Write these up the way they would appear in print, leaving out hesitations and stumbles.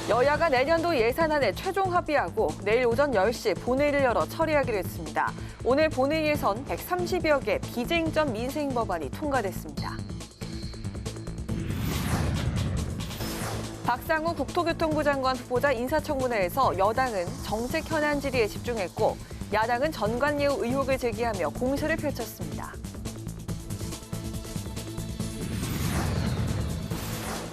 여야가 내년도 예산안에 최종 합의하고 내일 오전 10시 본회의를 열어 처리하기로 했습니다. 오늘 본회의에선 130여 개 비쟁점 민생 법안이 통과됐습니다. 박상우 국토교통부 장관 후보자 인사청문회에서 여당은 정책 현안 질의에 집중했고 야당은 전관예우 의혹을 제기하며 공세를 펼쳤습니다.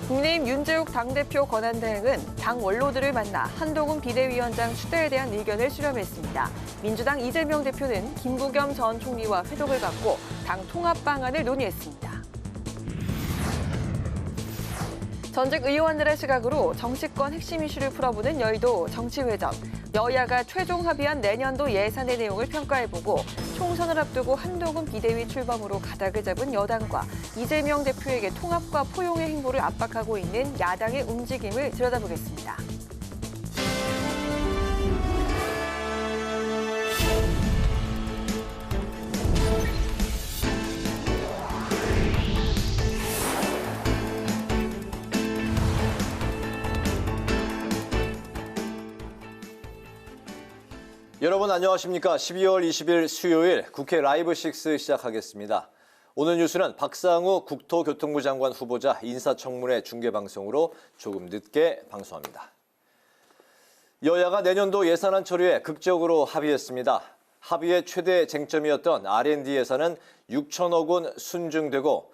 국민의힘 윤재욱 당대표 권한대행은 당 원로들을 만나 한동훈 비대위원장 추대에 대한 의견을 수렴했습니다. 민주당 이재명 대표는 김부겸 전 총리와 회동을 갖고 당 통합 방안을 논의했습니다. 전직 의원들의 시각으로 정치권 핵심 이슈를 풀어보는 여의도 정치회전. 여야가 최종 합의한 내년도 예산의 내용을 평가해보고 총선을 앞두고 한동훈 비대위 출범으로 가닥을 잡은 여당과 이재명 대표에게 통합과 포용의 행보를 압박하고 있는 야당의 움직임을 들여다보겠습니다. 여러분 안녕하십니까? 12월 20일 수요일 국회 라이브 6 시작하겠습니다. 오늘 뉴스는 박상우 국토교통부 장관 후보자 인사청문회 중계방송으로 조금 늦게 방송합니다. 여야가 내년도 예산안 처리에 극적으로 합의했습니다. 합의의 최대 쟁점이었던 R&D 예산은 6천억 원 순증되고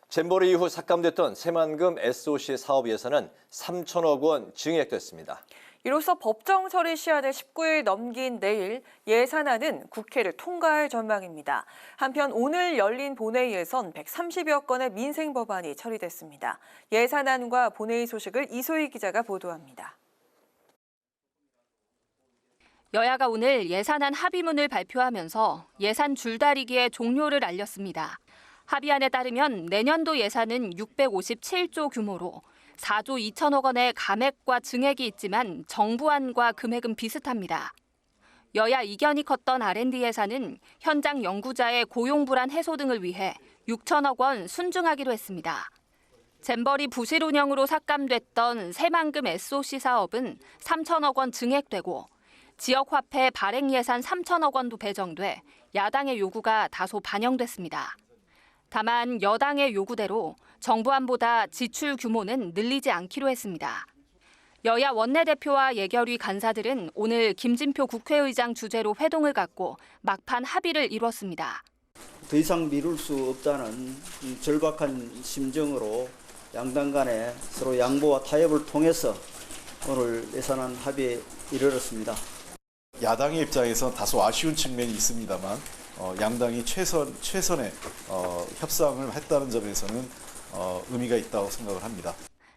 잼버리 이후 삭감됐던 새만금 SOC 사업 예산은 3천억 원 증액됐습니다. 이로써 법정 처리 시한을 19일 넘긴 내일 예산안은 국회를 통과할 전망입니다. 한편 오늘 열린 본회의에선 130여 건의 민생 법안이 처리됐습니다. 예산안과 본회의 소식을 이소희 기자가 보도합니다. 여야가 오늘 예산안 합의문을 발표하면서 예산 줄다리기의 종료를 알렸습니다. 합의안에 따르면 내년도 예산은 657조 규모로 4조 2천억 원의 감액과 증액이 있지만 정부안과 금액은 비슷합니다. 여야 이견이 컸던 R&D 예산은 현장 연구자의 고용 불안 해소 등을 위해 6천억 원 순증하기로 했습니다. 잼버리 부실 운영으로 삭감됐던 새만금 SOC 사업은 3천억 원 증액되고 지역화폐 발행 예산 3천억 원도 배정돼 야당의 요구가 다소 반영됐습니다. 다만 여당의 요구대로 정부안보다 지출 규모는 늘리지 않기로 했습니다. 여야 원내대표와 예결위 간사들은 오늘 김진표 국회의장 주재로 회동을 갖고 막판 합의를 이뤘습니다. 더 이상 미룰 수 없다는 절박한 심정으로 양당 간에 서로 양보와 타협을 통해서 오늘 예산안 합의에 이르렀습니다. 야당의 입장에서 다소 아쉬운 측면이 있습니다만 양당이 최선의 협상을 했다는 점에서는 의미가 있다고 생각을 합니다.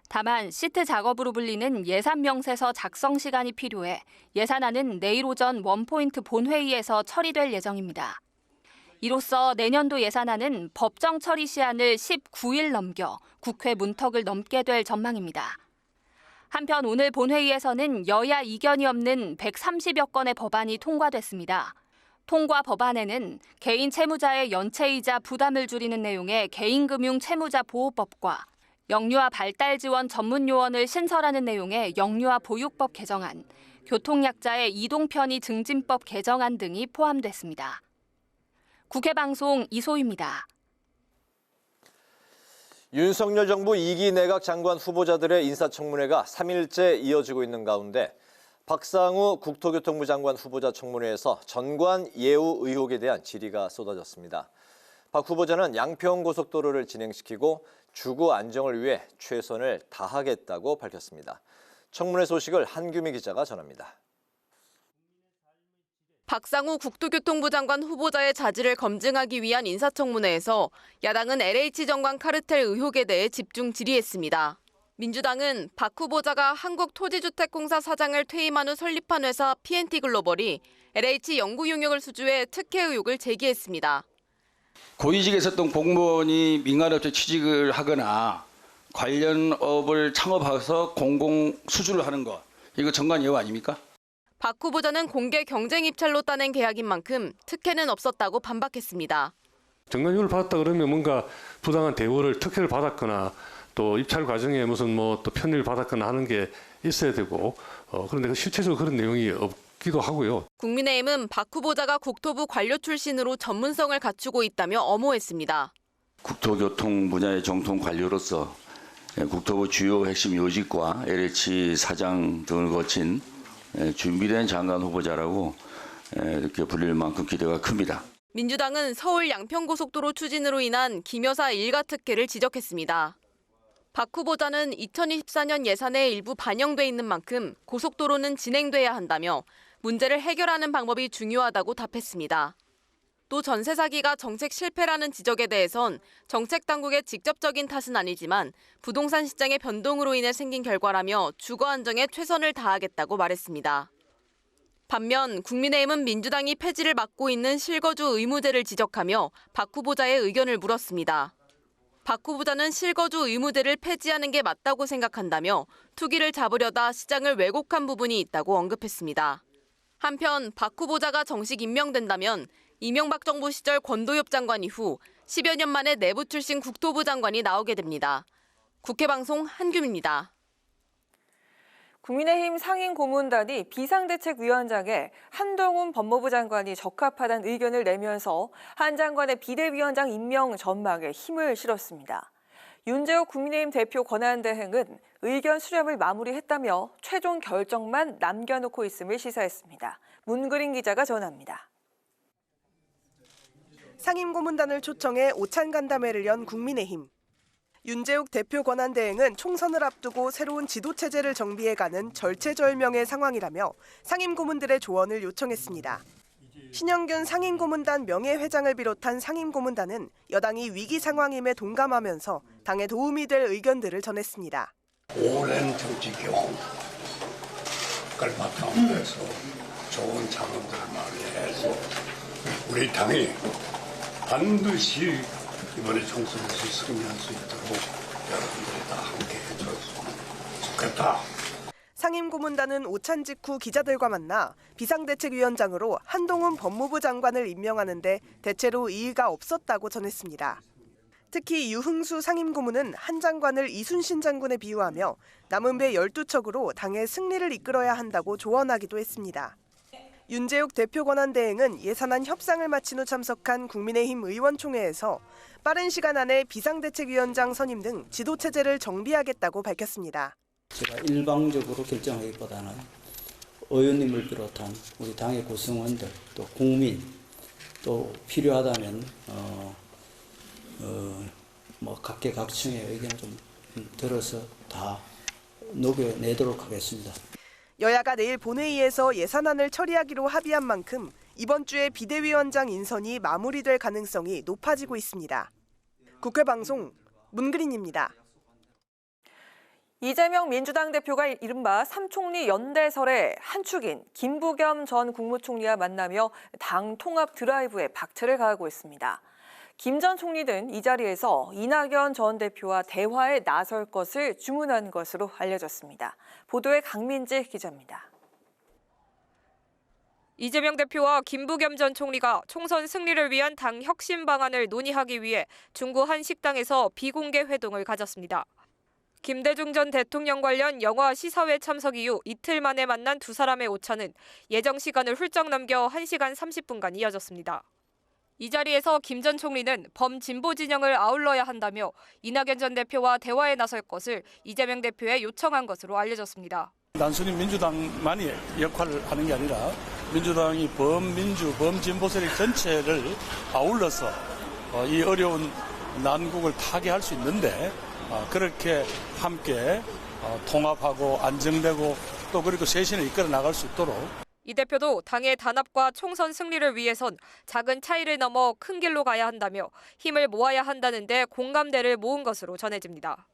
다만 시트 작업으로 불리는 예산 명세서 작성 시간이 필요해 예산안은 내일 오전 원포인트 본회의에서 처리될 예정입니다. 이로써 내년도 예산안은 법정 처리 시한을 19일 넘겨 국회 문턱을 넘게 될 전망입니다. 한편 오늘 본회의에서는 여야 이견이 없는 130여 건의 법안이 통과됐습니다. 통과 법안에는 개인 채무자의 연체이자 부담을 줄이는 내용의 개인금융 채무자 보호법과 영유아 발달 지원 전문 요원을 신설하는 내용의 영유아 보육법 개정안, 교통약자의 이동 편의 증진법 개정안 등이 포함됐습니다. 국회 방송 이소희입니다. 윤석열 정부 2기 내각 장관 후보자들의 인사청문회가 3일째 이어지고 있는 가운데 박상우 국토교통부 장관 후보자 청문회에서 전관 예우 의혹에 대한 질의가 쏟아졌습니다. 박 후보자는 양평고속도로를 진행시키고 주거 안정을 위해 최선을 다하겠다고 밝혔습니다. 청문회 소식을 한규미 기자가 전합니다. 박상우 국토교통부 장관 후보자의 자질을 검증하기 위한 인사청문회에서 야당은 LH정관 카르텔 의혹에 대해 집중 질의했습니다. 민주당은 박 후보자가 한국토지주택공사 사장을 퇴임한 후 설립한 회사 P&T글로벌이 LH 연구 용역을 수주해 특혜 의혹을 제기했습니다. 고위직에 있었던 공무원이 민간업체 취직을 하거나 관련 업을 창업해서 공공 수주를 하는 것, 이거 정관 예우 아닙니까? 박 후보자는 공개 경쟁 입찰로 따낸 계약인 만큼 특혜는 없었다고 반박했습니다. 정관예우를 받았다 그러면 뭔가 부당한 대우를 특혜를 받았거나 또 입찰 과정에 무슨 뭐 또 편의를 받았거나 하는 게 있어야 되고 그런데 실체적으로 그런 내용이 없기도 하고요. 국민의힘은 박 후보자가 국토부 관료 출신으로 전문성을 갖추고 있다며 엄호했습니다. 국토교통 분야의 정통 관료로서 국토부 주요 핵심 요직과 LH 사장 등을 거친 준비된 장관 후보자라고 이렇게 불릴 만큼 기대가 큽니다. 민주당은 서울 양평고속도로 추진으로 인한 김 여사 일가 특혜를 지적했습니다. 박 후보자는 2024년 예산에 일부 반영돼 있는 만큼 고속도로는 진행돼야 한다며 문제를 해결하는 방법이 중요하다고 답했습니다. 또 전세 사기가 정책 실패라는 지적에 대해선 정책 당국의 직접적인 탓은 아니지만 부동산 시장의 변동으로 인해 생긴 결과라며 주거 안정에 최선을 다하겠다고 말했습니다. 반면 국민의힘은 민주당이 폐지를 막고 있는 실거주 의무제를 지적하며 박 후보자의 의견을 물었습니다. 박 후보자는 실거주 의무제를 폐지하는 게 맞다고 생각한다며 투기를 잡으려다 시장을 왜곡한 부분이 있다고 언급했습니다. 한편 박 후보자가 정식 임명된다면 이명박 정부 시절 권도엽 장관 이후 10여 년 만에 내부 출신 국토부 장관이 나오게 됩니다. 국회방송 한규미입니다. 국민의힘 상임고문단이 비상대책위원장에 한동훈 법무부 장관이 적합하다는 의견을 내면서 한 장관의 비대위원장 임명 전망에 힘을 실었습니다. 윤재욱 국민의힘 대표 권한대행은 의견 수렴을 마무리했다며 최종 결정만 남겨놓고 있음을 시사했습니다. 문그린 기자가 전합니다. 상임고문단을 초청해 오찬 간담회를 연 국민의힘. 윤재욱 대표 권한대행은 총선을 앞두고 새로운 지도체제를 정비해가는 절체절명의 상황이라며 상임고문들의 조언을 요청했습니다. 신영균 상임고문단 명예회장을 비롯한 상임고문단은 여당이 위기 상황임에 동감하면서 당에 도움이 될 의견들을 전했습니다. 오랜 정치 경험을 바탕으로 해서 좋은 자문들을 마련해서 우리 당이 반드시 이번에 총선에서 승리할 수 있도록 여러분들이 다 함께 해줬으면 좋겠다. 상임고문단은 오찬 직후 기자들과 만나 비상대책위원장으로 한동훈 법무부 장관을 임명하는 데 대체로 이의가 없었다고 전했습니다. 특히 유흥수 상임고문은 한 장관을 이순신 장군에 비유하며 남은 배 12척으로 당의 승리를 이끌어야 한다고 조언하기도 했습니다. 윤재욱 대표 권한대행은 예산안 협상을 마친 후 참석한 국민의힘 의원총회에서 빠른 시간 안에 비상대책위원장 선임 등 지도체제를 정비하겠다고 밝혔습니다. 제가 일방적으로 결정하기보다는 의원님을 비롯한 우리 당의 구성원들, 또 국민, 또 필요하다면 각계각층의 의견을 좀 들어서 다 녹여내도록 하겠습니다. 여야가 내일 본회의에서 예산안을 처리하기로 합의한 만큼 이번 주에 비대위원장 인선이 마무리될 가능성이 높아지고 있습니다. 국회방송 문그린입니다. 이재명 민주당 대표가 이른바 삼총리 연대설의 한 축인 김부겸 전 국무총리와 만나며 당 통합 드라이브에 박차를 가하고 있습니다. 김 전 총리는 이 자리에서 이낙연 전 대표와 대화에 나설 것을 주문한 것으로 알려졌습니다. 보도에 강민지 기자입니다. 이재명 대표와 김부겸 전 총리가 총선 승리를 위한 당 혁신 방안을 논의하기 위해 중구 한 식당에서 비공개 회동을 가졌습니다. 김대중 전 대통령 관련 영화 시사회 참석 이후 이틀 만에 만난 두 사람의 오찬은 예정 시간을 훌쩍 넘겨 1시간 30분간 이어졌습니다. 이 자리에서 김 전 총리는 범진보 진영을 아울러야 한다며 이낙연 전 대표와 대화에 나설 것을 이재명 대표에 요청한 것으로 알려졌습니다. 단순히 민주당만이 역할을 하는 게 아니라 민주당이 범민주, 범진보 세력 전체를 아울러서 이 어려운 난국을 타개할 수 있는데 그렇게 함께 통합하고 안정되고 또 그리고 쇄신을 이끌어 나갈 수 있도록 이 대표도 당의 단합과 총선 승리를 위해선 작은 차이를 넘어 큰 길로 가야 한다며 힘을 모아야 한다는 데 공감대를 모은 것으로 전해집니다.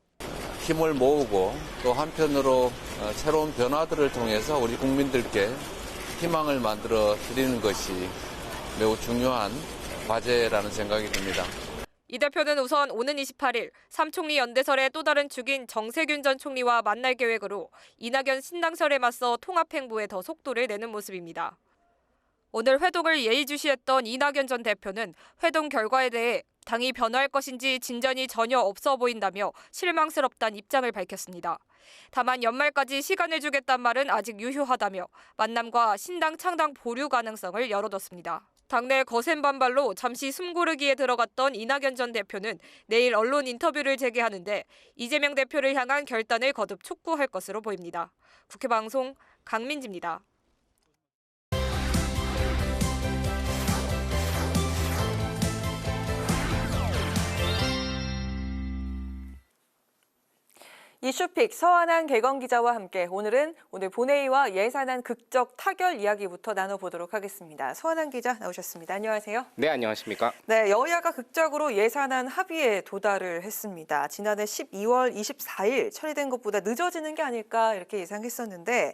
힘을 모으고 또 한편으로 새로운 변화들을 통해서 우리 국민들께 희망을 만들어 드리는 것이 매우 중요한 과제라는 생각이 듭니다. 이 대표는 우선 오는 28일 삼총리 연대설의 또 다른 축인 정세균 전 총리와 만날 계획으로 이낙연 신당설에 맞서 통합 행보에 더 속도를 내는 모습입니다. 오늘 회동을 예의주시했던 이낙연 전 대표는 회동 결과에 대해 당이 변화할 것인지 진전이 전혀 없어 보인다며 실망스럽다는 입장을 밝혔습니다. 다만 연말까지 시간을 주겠다는 말은 아직 유효하다며 만남과 신당 창당 보류 가능성을 열어뒀습니다. 당내 거센 반발로 잠시 숨고르기에 들어갔던 이낙연 전 대표는 내일 언론 인터뷰를 재개하는데 이재명 대표를 향한 결단을 거듭 촉구할 것으로 보입니다. 국회 방송 강민지입니다. 이슈픽 서한한 개건 기자와 함께 오늘 본회의와 예산안 극적 타결 이야기부터 나눠보도록 하겠습니다. 서한한 기자 나오셨습니다. 안녕하세요. 네, 안녕하십니까. 네, 여야가 극적으로 예산안 합의에 도달을 했습니다. 지난해 12월 24일 처리된 것보다 늦어지는 게 아닐까 이렇게 예상했었는데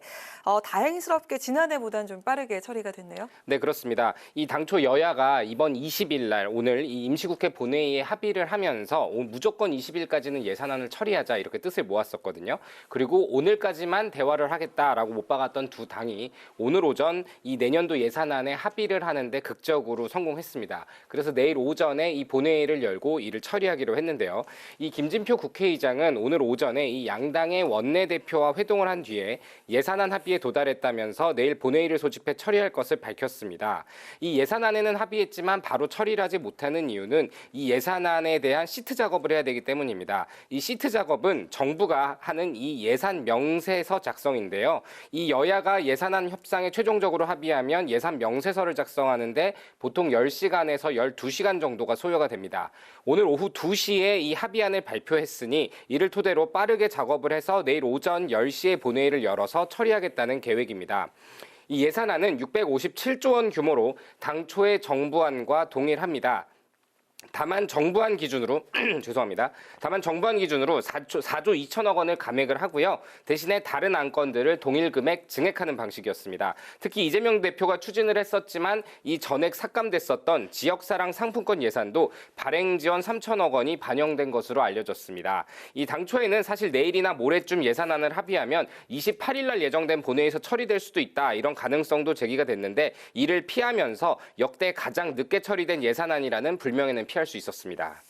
다행스럽게 지난해보다는 좀 빠르게 처리가 됐네요. 네, 그렇습니다. 이 당초 여야가 이번 20일 날 오늘 이 임시국회 본회의에 합의를 하면서 무조건 20일까지는 예산안을 처리하자 이렇게 뜻을 모았었거든요. 그리고 오늘까지만 대화를 하겠다라고 못 박았던 두 당이 오늘 오전 이 내년도 예산안에 합의를 하는데 극적으로 성공했습니다. 그래서 내일 오전에 이 본회의를 열고 이를 처리하기로 했는데요. 이 김진표 국회의장은 오늘 오전에 이 양당의 원내대표와 회동을 한 뒤에 예산안 합의에 도달했다면서 내일 본회의를 소집해 처리할 것을 밝혔습니다. 이 예산안에는 합의했지만 바로 처리를 하지 못하는 이유는 이 예산안에 대한 시트 작업을 해야 되기 때문입니다. 이 시트 작업은 정부가 하는 이 예산 명세서 작성인데요. 이 여야가 예산안 협상에 최종적으로 합의하면 예산 명세서를 작성하는데 보통 10시간에서 12시간 정도가 소요가 됩니다. 오늘 오후 2시에 이 합의안을 발표했으니 이를 토대로 빠르게 작업을 해서 내일 오전 10시에 본회의를 열어서 처리하겠다는 계획입니다. 이 예산안은 657조 원 규모로 당초의 정부안과 동일합니다. 다만 정부안 기준으로 다만 정부안 기준으로 4조 2천억 원을 감액을 하고요. 대신에 다른 안건들을 동일 금액 증액하는 방식이었습니다. 특히 이재명 대표가 추진을 했었지만 이 전액 삭감됐었던 지역사랑 상품권 예산도 발행 지원 3천억 원이 반영된 것으로 알려졌습니다. 이 당초에는 사실 내일이나 모레쯤 예산안을 합의하면 28일 날 예정된 본회의에서 처리될 수도 있다 이런 가능성도 제기가 됐는데 이를 피하면서 역대 가장 늦게 처리된 예산안이라는 불명예는 피할 수 있었습니다.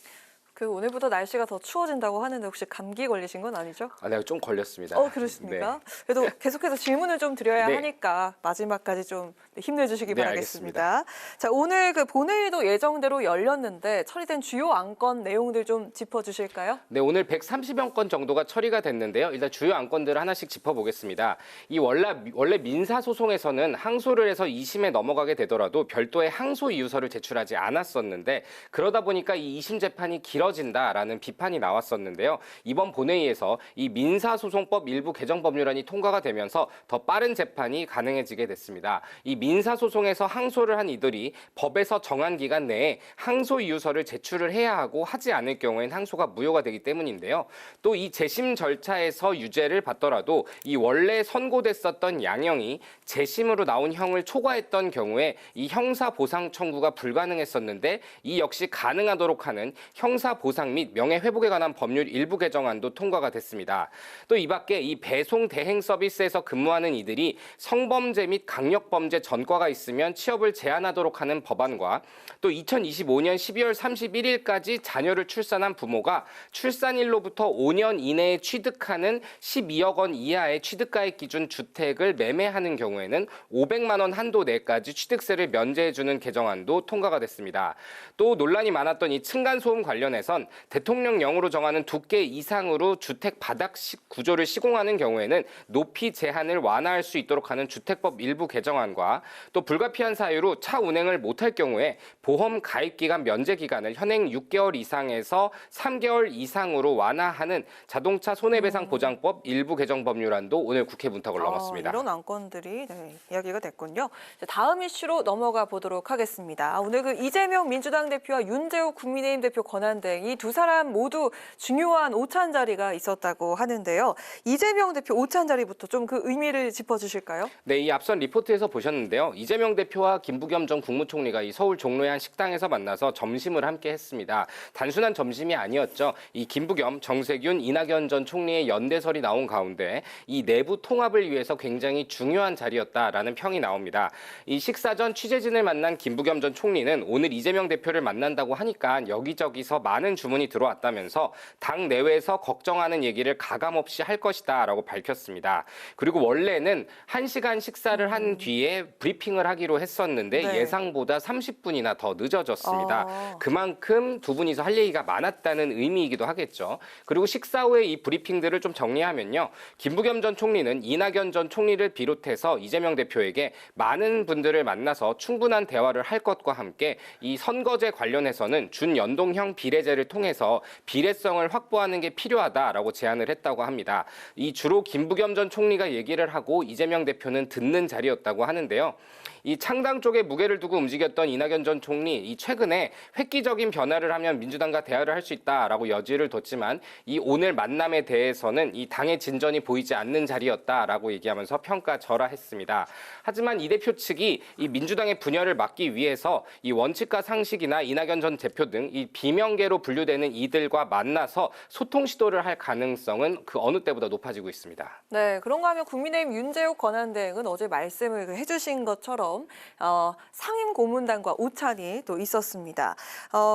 오늘부터 날씨가 더 추워진다고 하는데 혹시 감기 걸리신 건 아니죠? 네, 좀 걸렸습니다. 그렇습니까? 네. 그래도 계속해서 질문을 좀 드려야 네. 하니까 마지막까지 좀 힘내주시기 네, 바라겠습니다. 알겠습니다. 자, 오늘 본회의도 예정대로 열렸는데 처리된 주요 안건 내용들 좀 짚어주실까요? 네, 오늘 130여 건 정도가 처리가 됐는데요. 일단 주요 안건들을 하나씩 짚어보겠습니다. 이 원래 민사소송에서는 항소를 해서 2심에 넘어가게 되더라도 별도의 항소 이유서를 제출하지 않았었는데 그러다 보니까 이 2심 재판이 길어진다라는 비판이 나왔었는데요. 이번 본회의에서 이 민사소송법 일부 개정 법률안이 통과가 되면서 더 빠른 재판이 가능해지게 됐습니다. 이 민사소송에서 항소를 한 이들이 법에서 정한 기간 내에 항소 이유서를 제출을 해야 하고 하지 않을 경우엔 항소가 무효가 되기 때문인데요. 또 이 재심 절차에서 유죄를 받더라도 이 원래 선고됐었던 양형이 재심으로 나온 형을 초과했던 경우에 이 형사 보상 청구가 불가능했었는데 이 역시 가능하도록 하는 형사 보상 및 명예회복에 관한 법률 일부 개정안도 통과가 됐습니다. 또 이 밖에 이 배송 대행 서비스에서 근무하는 이들이 성범죄 및 강력범죄 전과가 있으면 취업을 제한하도록 하는 법안과 또 2025년 12월 31일까지 자녀를 출산한 부모가 출산일로부터 5년 이내에 취득하는 12억 원 이하의 취득가액 기준 주택을 매매하는 경우에는 500만 원 한도 내까지 취득세를 면제해주는 개정안도 통과가 됐습니다. 또 논란이 많았던 이 층간소음 관련해선 대통령령으로 정하는 두께 이상으로 주택 바닥 구조를 시공하는 경우에는 높이 제한을 완화할 수 있도록 하는 주택법 일부 개정안과 또 불가피한 사유로 차 운행을 못할 경우에 보험 가입 기간 면제 기간을 현행 6개월 이상에서 3개월 이상으로 완화하는 자동차 손해배상 보장법 일부 개정 법률안도 오늘 국회 문턱을 넘었습니다. 이런 안건들이 이야기가 됐군요. 다음 이슈로 넘어가 보도록 하겠습니다. 오늘 이재명 민주당 대표와 윤재욱 국민의힘 대표 권한대 권한대행 이 두 사람 모두 중요한 오찬 자리가 있었다고 하는데요. 이재명 대표 오찬 자리부터 좀 그 의미를 짚어주실까요? 네, 이 앞선 리포트에서 보셨는데요. 이재명 대표와 김부겸 전 국무총리가 이 서울 종로의 한 식당에서 만나서 점심을 함께 했습니다. 단순한 점심이 아니었죠. 이 김부겸, 정세균, 이낙연 전 총리의 연대설이 나온 가운데 이 내부 통합을 위해서 굉장히 중요한 자리였다라는 평이 나옵니다. 이 식사 전 취재진을 만난 김부겸 전 총리는 오늘 이재명 대표를 만난다고 하니까 여기저기서 많은 주문이 들어왔다면서 당 내외에서 걱정하는 얘기를 가감없이 할 것이다라고 밝혔습니다. 그리고 원래는 1시간 식사를 한 뒤에 브리핑을 하기로 했었는데 네. 예상보다 30분이나 더 늦어졌습니다. 그만큼 두 분이서 할 얘기가 많았다는 의미이기도 하겠죠. 그리고 식사 후에 이 브리핑들을 좀 정리하면요. 김부겸 전 총리는 이낙연 전 총리를 비롯해서 이재명 대표에게 많은 분들을 만나서 충분한 대화를 할 것과 함께 이 선거제 관련해서는 준연동형 비례제를 통해서 비례성을 확보하는 게 필요하다라고 제안을 했다고 합니다. 이 주로 김부겸 전 총리가 얘기를 하고 이재명 대표는 듣는 자리였다고 하는데요. 이 창당 쪽에 무게를 두고 움직였던 이낙연 전 총리, 이 최근에 획기적인 변화를 하면 민주당과 대화를 할 수 있다라고 여지를 뒀지만 이 오늘 만남에 대해서는 이 당의 진전이 보이지 않는 자리였다라고 얘기하면서 평가절하했습니다. 하지만 이 대표 측이 이 민주당의 분열을 막기 위해서 이 원칙과 상식이나 이낙연 전 대표 등 이 비명계로 분류되는 이들과 만나서 소통 시도를 할 가능성은 그 어느 때보다 높아지고 있습니다. 네, 그런가 하면 국민의힘 윤재욱 권한대행은 어제 말씀을 해주신 것처럼 상임 고문단과 오찬이 또 있었습니다.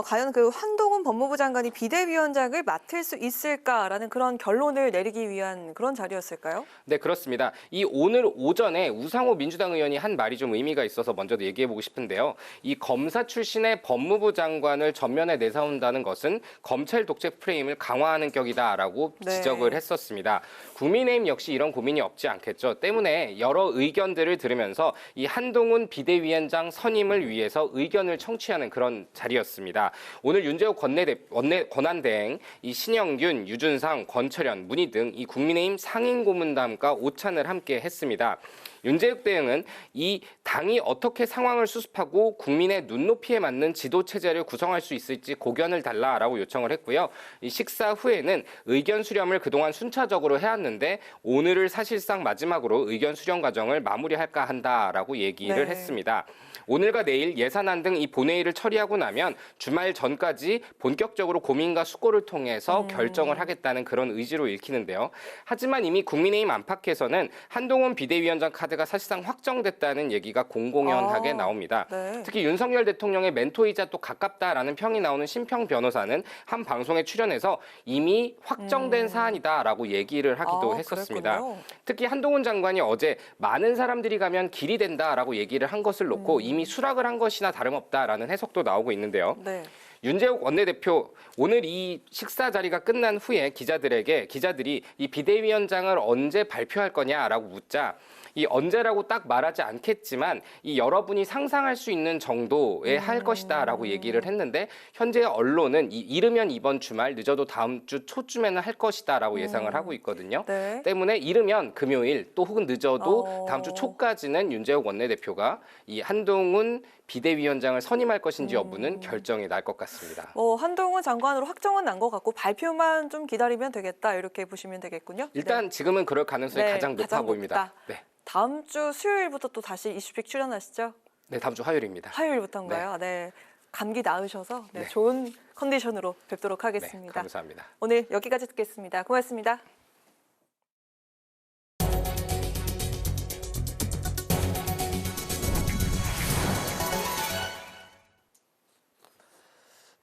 과연 그 한동훈 법무부 장관이 비대위원장을 맡을 수 있을까라는 그런 결론을 내리기 위한 그런 자리였을까요? 네, 그렇습니다. 이 오늘 오전에 우상호 민주당 의원이 한 말이 좀 의미가 있어서 먼저 얘기해보고 싶은데요. 이 검사 출신의 법무부 장관을 전면에 내세운다는 것은 검찰 독재 프레임을 강화하는 격이다라고 네. 지적을 했었습니다. 국민의힘 역시 이런 고민이 없지 않겠죠. 때문에 여러 의견들을 들으면서 이 한동훈 비대위원장 선임을 위해서 의견을 청취하는 그런 자리였습니다. 오늘 윤재욱 권한대행, 이 신영균, 유준상, 권철현, 문희 등 이 국민의힘 상임 고문단과 오찬을 함께 했습니다. 윤재욱 대행은 이 당이 어떻게 상황을 수습하고 국민의 눈높이에 맞는 지도 체제를 구성할 수 있을지 고견을 달라라고 요청을 했고요. 이 식사 후에는 의견 수렴을 그동안 순차적으로 해왔는데 오늘을 사실상 마지막으로 의견 수렴 과정을 마무리할까 한다라고 얘기를 했습니다. 오늘과 내일 예산안 등 이 본회의를 처리하고 나면 주말 전까지 본격적으로 고민과 숙고를 통해서 결정을 하겠다는 그런 의지로 읽히는데요. 하지만 이미 국민의힘 안팎에서는 한동훈 비대위원장 카드가 사실상 확정됐다는 얘기가 공공연하게 나옵니다. 네. 특히 윤석열 대통령의 멘토이자 또 가깝다라는 평이 나오는 심평 변호사는 한 방송에 출연해서 이미 확정된 사안이다라고 얘기를 하기도 했었습니다. 그랬군요. 특히 한동훈 장관이 어제 많은 사람들이 가면 길이 된다라고 얘기를 한 것을 놓고 이미 수락을 한 것이나 다름없다라는 해석도 나오고 있는데요. 네. 윤재욱 원내대표 오늘 이 식사 자리가 끝난 후에 기자들이 이 비대위원장을 언제 발표할 거냐라고 묻자 이 언제라고 딱 말하지 않겠지만 이 여러분이 상상할 수 있는 정도에 할 것이다라고 얘기를 했는데 현재 언론은 이르면 이번 주말 늦어도 다음 주 초쯤에는 할 것이다라고 예상을 하고 있거든요. 네. 때문에 이르면 금요일 또 혹은 늦어도 다음 주 초까지는 윤재욱 원내대표가 이 한동훈 비대위원장을 선임할 것인지 여부는 결정이 날 것 같습니다. 한동훈 장관으로 확정은 난 것 같고 발표만 좀 기다리면 되겠다 이렇게 보시면 되겠군요. 일단 지금은 그럴 가능성이 가장 높아 보입니다. 네. 다음 주 수요일부터 또 다시 이슈픽 출연하시죠? 네, 다음 주 화요일입니다. 화요일부터인가요? 네. 감기 나으셔서 좋은 컨디션으로 뵙도록 하겠습니다. 네, 감사합니다. 오늘 여기까지 듣겠습니다. 고맙습니다.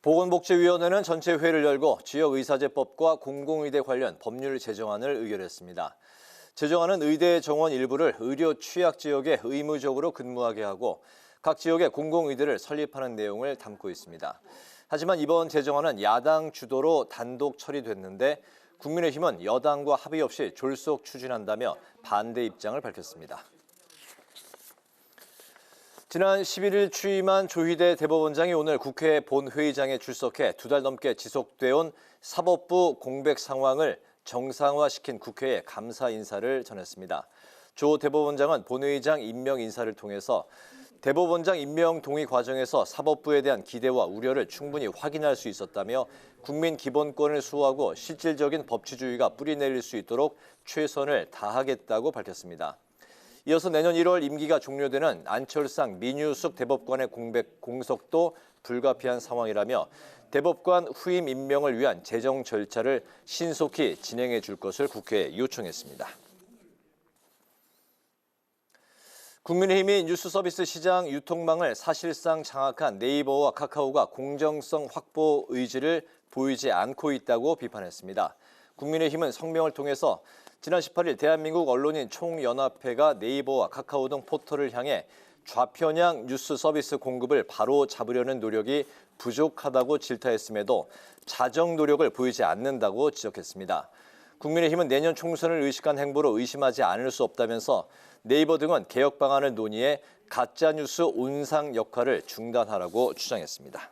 보건복지위원회는 전체 회의를 열고 지역의사제법과 공공의대 관련 법률 제정안을 의결했습니다. 제정안은 의대 정원 일부를 의료 취약 지역에 의무적으로 근무하게 하고 각 지역에 공공의대를 설립하는 내용을 담고 있습니다. 하지만 이번 제정안은 야당 주도로 단독 처리됐는데 국민의힘은 여당과 합의 없이 졸속 추진한다며 반대 입장을 밝혔습니다. 지난 11일 취임한 조희대 대법원장이 오늘 국회 본회의장에 출석해 2달 넘게 지속돼 온 사법부 공백 상황을 정상화시킨 국회에 감사 인사를 전했습니다. 조 대법원장은 본회의장 임명 인사를 통해서 대법원장 임명 동의 과정에서 사법부에 대한 기대와 우려를 충분히 확인할 수 있었다며 국민 기본권을 수호하고 실질적인 법치주의가 뿌리내릴 수 있도록 최선을 다하겠다고 밝혔습니다. 이어서 내년 1월 임기가 종료되는 안철상 민유숙 대법관의 공석도 불가피한 상황이라며 대법관 후임 임명을 위한 재정 절차를 신속히 진행해 줄 것을 국회에 요청했습니다. 국민의힘이 뉴스 서비스 시장 유통망을 사실상 장악한 네이버와 카카오가 공정성 확보 의지를 보이지 않고 있다고 비판했습니다. 국민의힘은 성명을 통해서 지난 18일 대한민국 언론인 총연합회가 네이버와 카카오 등 포털을 향해 좌편향 뉴스 서비스 공급을 바로 잡으려는 노력이 부족하다고 질타했음에도 자정 노력을 보이지 않는다고 지적했습니다. 국민의힘은 내년 총선을 의식한 행보로 의심하지 않을 수 없다면서 네이버 등은 개혁 방안을 논의해 가짜뉴스 온상 역할을 중단하라고 주장했습니다.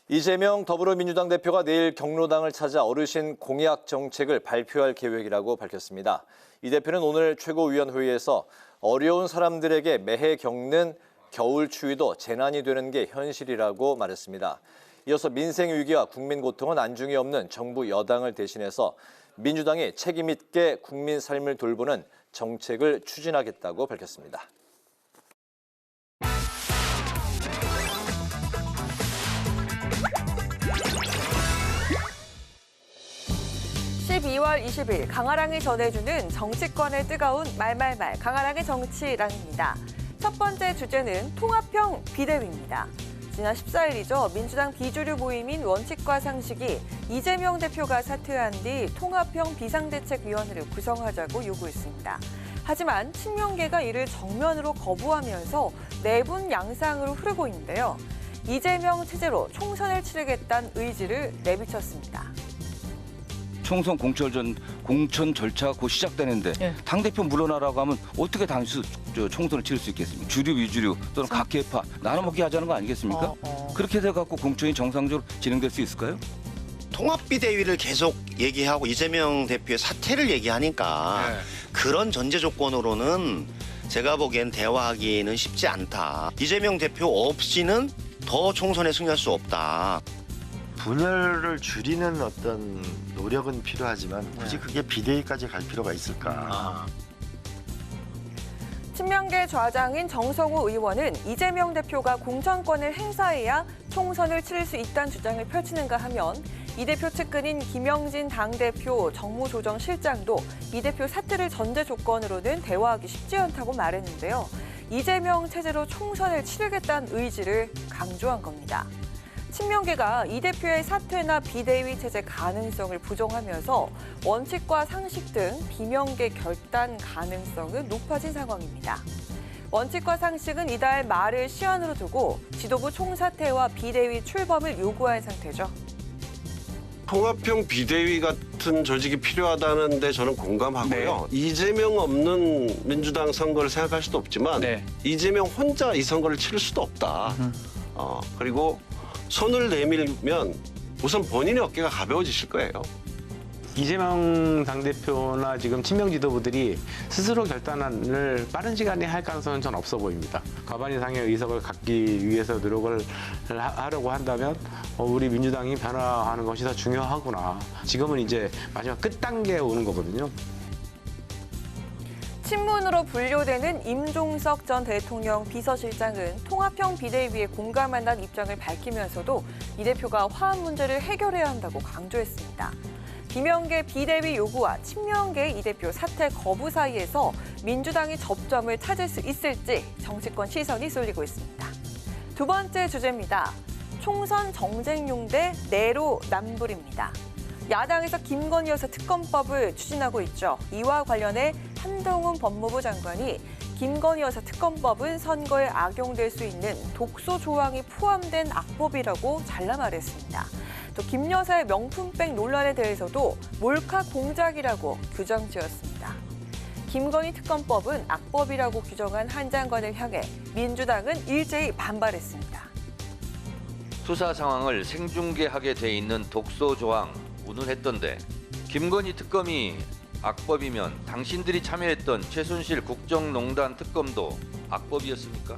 이재명 더불어민주당 대표가 내일 경로당을 찾아 어르신 공약 정책을 발표할 계획이라고 밝혔습니다. 이 대표는 오늘 최고위원회의에서 어려운 사람들에게 매해 겪는 겨울 추위도 재난이 되는 게 현실이라고 말했습니다. 이어서 민생 위기와 국민 고통은 안중에 없는 정부 여당을 대신해서 민주당이 책임 있게 국민 삶을 돌보는 정책을 추진하겠다고 밝혔습니다. 12월 20일 강아랑이 전해주는 정치권의 뜨거운 말말말 강아랑의 정치랑입니다. 첫 번째 주제는 통합형 비대위입니다. 지난 14일이죠. 민주당 비주류 모임인 원칙과 상식이 이재명 대표가 사퇴한 뒤 통합형 비상대책위원회를 구성하자고 요구했습니다. 하지만 친명계가 이를 정면으로 거부하면서 내분 양상으로 흐르고 있는데요. 이재명 체제로 총선을 치르겠다는 의지를 내비쳤습니다. 총선 공천 절차가 곧 시작되는데 당대표 물러나라고 하면 어떻게 총선을 치를 수 있겠습니까? 주류, 위주류 또는 각 계파 나눠먹기 하자는 거 아니겠습니까? 그렇게 돼갖고 공천이 정상적으로 진행될 수 있을까요? 통합비대위를 계속 얘기하고 이재명 대표의 사퇴를 얘기하니까 그런 전제 조건으로는 제가 보기엔 대화하기는 쉽지 않다. 이재명 대표 없이는 더 총선에 승리할 수 없다. 분열을 줄이는 어떤 노력은 필요하지만 굳이 그게 비대위까지 갈 필요가 있을까? 친명계 좌장인 정성호 의원은 이재명 대표가 공천권을 행사해야 총선을 치를 수 있다는 주장을 펼치는가 하면 이 대표 측근인 김영진 당대표 정무조정실장도 이 대표 사퇴를 전제 조건으로는 대화하기 쉽지 않다고 말했는데요. 이재명 체제로 총선을 치르겠다는 의지를 강조한 겁니다. 친명계가 이 대표의 사퇴나 비대위 체제 가능성을 부정하면서 원칙과 상식 등 비명계 결단 가능성은 높아진 상황입니다. 원칙과 상식은 이달 말을 시한으로 두고 지도부 총사퇴와 비대위 출범을 요구한 상태죠. 통합형 비대위 같은 조직이 필요하다는데 저는 공감하고요. 이재명 없는 민주당 선거를 생각할 수도 없지만 이재명 혼자 이 선거를 치를 수도 없다. 그리고 손을 내밀면 우선 본인의 어깨가 가벼워지실 거예요. 이재명 당대표나 지금 친명 지도부들이 스스로 결단을 빠른 시간에 할 가능성은 전 없어 보입니다. 과반 이상의 의석을 갖기 위해서 노력을 하려고 한다면 우리 민주당이 변화하는 것이 더 중요하구나. 지금은 이제 마지막 끝단계에 오는 거거든요. 친문으로 분류되는 임종석 전 대통령 비서실장은 통합형 비대위에 공감한다는 입장을 밝히면서도 이 대표가 화합 문제를 해결해야 한다고 강조했습니다. 비명계 비대위 요구와 친명계 이 대표 사퇴 거부 사이에서 민주당이 접점을 찾을 수 있을지 정치권 시선이 쏠리고 있습니다. 두 번째 주제입니다. 총선 정쟁용 대 내로남불입니다. 야당에서 김건희 여사 특검법을 추진하고 있죠. 이와 관련해 한동훈 법무부 장관이 김건희 여사 특검법은 선거에 악용될 수 있는 독소 조항이 포함된 악법이라고 잘라 말했습니다. 또 김 여사의 명품백 논란에 대해서도 몰카 공작이라고 규정 지었습니다. 김건희 특검법은 악법이라고 규정한 한 장관을 향해 민주당은 일제히 반발했습니다. 수사 상황을 생중계하게 돼 있는 독소 조항 운운했던데 김건희 특검이 악법이면 당신들이 참여했던 최순실 국정농단 특검도 악법이었습니까?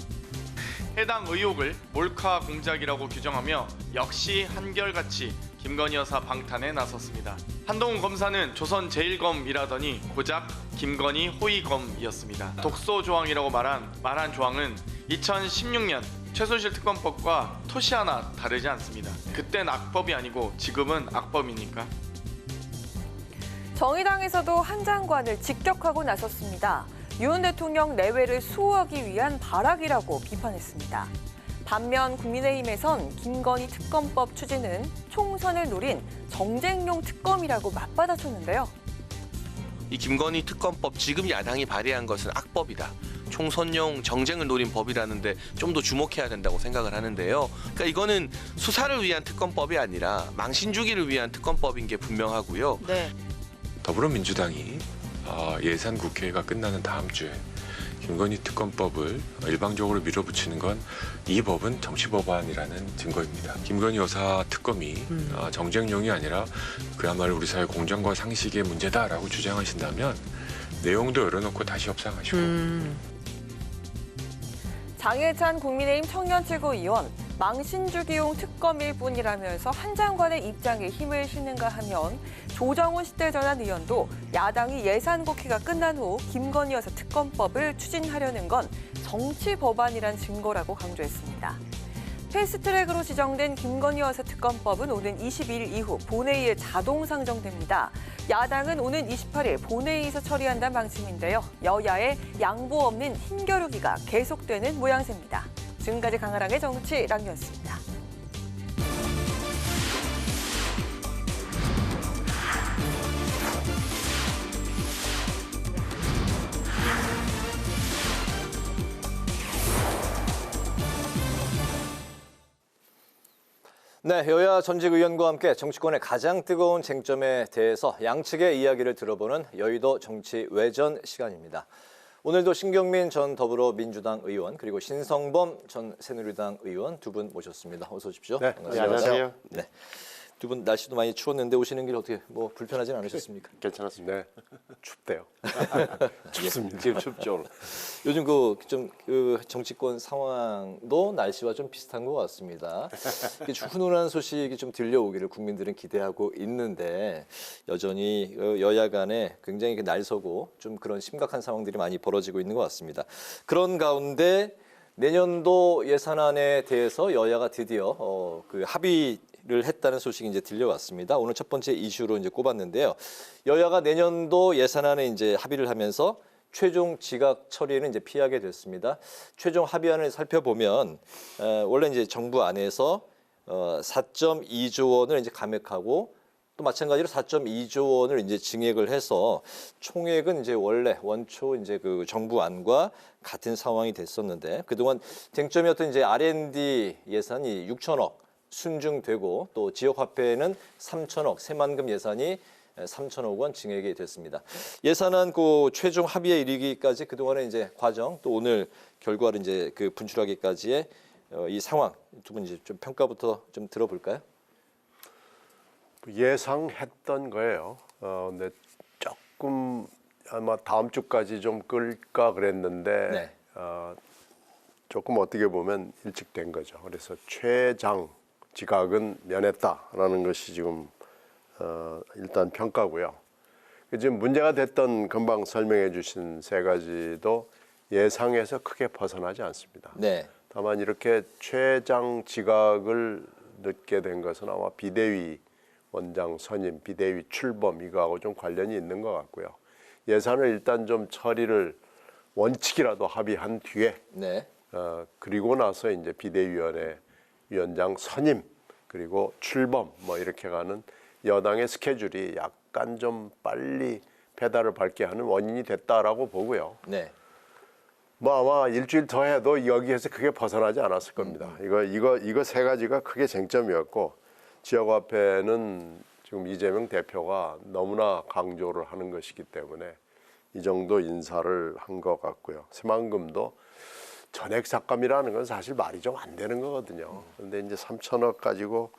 해당 의혹을 몰카 공작이라고 규정하며 역시 한결같이 김건희 여사 방탄에 나섰습니다. 한동훈 검사는 조선 제1검이라더니 고작 김건희 호위검이었습니다. 독소 조항이라고 말한 조항은 2016년 최순실 특검법과 토시 하나 다르지 않습니다. 그땐 악법이 아니고 지금은 악법이니까. 정의당에서도 한 장관을 직격하고 나섰습니다. 윤 대통령 내외를 수호하기 위한 발악이라고 비판했습니다. 반면 국민의힘에선 김건희 특검법 추진은 총선을 노린 정쟁용 특검이라고 맞받아쳤는데요. 이 김건희 특검법 지금 야당이 발의한 것은 악법이다. 총선용 정쟁을 노린 법이라는데 좀 더 주목해야 된다고 생각을 하는데요. 그러니까 이거는 수사를 위한 특검법이 아니라 망신 주기를 위한 특검법인 게 분명하고요. 네. 더불어민주당이 예산 국회가 끝나는 다음 주에 김건희 특검법을 일방적으로 밀어붙이는 건 이 법은 정치법안이라는 증거입니다. 김건희 여사 특검이 정쟁용이 아니라 그야말로 우리 사회 공정과 상식의 문제다라고 주장하신다면 내용도 열어놓고 다시 협상하시고. 장해찬 국민의힘 청년최고위원, 망신주기용 특검일 뿐이라면서 한 장관의 입장에 힘을 실는가 하면 조정훈 시대전환 의원도 야당이 예산 국회가 끝난 후 김건희 여사 특검법을 추진하려는 건 정치 법안이란 증거라고 강조했습니다. 패스트트랙으로 지정된 김건희 여사 특검법은 오는 22일 이후 본회의에 자동 상정됩니다. 야당은 오는 28일 본회의에서 처리한다는 방침인데요. 여야의 양보 없는 힘겨루기가 계속되는 모양새입니다. 지금까지 강아랑의 정치랑이었습니다. 네, 여야 전직 의원과 함께 정치권의 가장 뜨거운 쟁점에 대해서 양측의 이야기를 들어보는 여의도 정치 외전 시간입니다. 오늘도 신경민 전 더불어민주당 의원 그리고 신성범 전 새누리당 의원 두 분 모셨습니다. 어서 오십시오. 네, 안녕하세요. 네. 두 분 날씨도 많이 추웠는데 오시는 길 어떻게 뭐 불편하진 않으셨습니까? 괜찮았습니다. 네. 춥대요. 춥습니다. 지금 춥죠. 요즘 그 정치권 상황도 날씨와 좀 비슷한 것 같습니다. 훈훈한 소식이 좀 들려오기를 국민들은 기대하고 있는데 여전히 여야 간에 굉장히 날서고 좀 그런 심각한 상황들이 많이 벌어지고 있는 것 같습니다. 그런 가운데 내년도 예산안에 대해서 여야가 드디어 그 합의를 했다는 소식이 이제 들려왔습니다. 오늘 첫 번째 이슈로 이제 꼽았는데요. 여야가 내년도 예산안에 이제 합의를 하면서 최종 지각 처리는 이제 피하게 됐습니다. 최종 합의안을 살펴보면 원래 이제 정부 안에서 4.2조 원을 이제 감액하고 또 마찬가지로 4.2조 원을 이제 증액을 해서 총액은 이제 원래 원초 이제 그 정부 안과 같은 상황이 됐었는데 그동안 쟁점이었던 이제 R&D 예산이 6천억 순증되고 또 지역화폐는 3천억 새만금 예산이 3천억 원 증액이 됐습니다. 예산안 그 최종 합의에 이르기까지 그동안의 이제 과정 또 오늘 결과를 이제 그 분출하기까지의 이 상황 두 분 이제 좀 평가부터 좀 들어볼까요? 예상했던 거예요. 근데 조금 아마 다음 주까지 좀 끌까 그랬는데 네. 조금 어떻게 보면 일찍 된 거죠. 그래서 최장 지각은 면했다라는 것이 지금 일단 평가고요. 지금 문제가 됐던 금방 설명해 주신 세 가지도 예상에서 크게 벗어나지 않습니다. 네. 다만 이렇게 최장 지각을 늦게 된 것은 아마 비대위 원장 선임, 비대위 출범 이거하고 좀 관련이 있는 것 같고요. 예산을 일단 좀 처리를 원칙이라도 합의한 뒤에 네. 그리고 나서 이제 비대위원회 위원장 선임 그리고 출범 뭐 이렇게 가는 여당의 스케줄이 약간 좀 빨리 페달을 밟게 하는 원인이 됐다라고 보고요. 네. 뭐 아마 일주일 더 해도 여기에서 크게 벗어나지 않았을 겁니다. 이거 세 가지가 크게 쟁점이었고 지역화폐는 지금 이재명 대표가 너무나 강조를 하는 것이기 때문에 이 정도 인사를 한 것 같고요. 새만금도 전액 삭감이라는 건 사실 말이 좀 안 되는 거거든요. 그런데 이제 3천억 가지고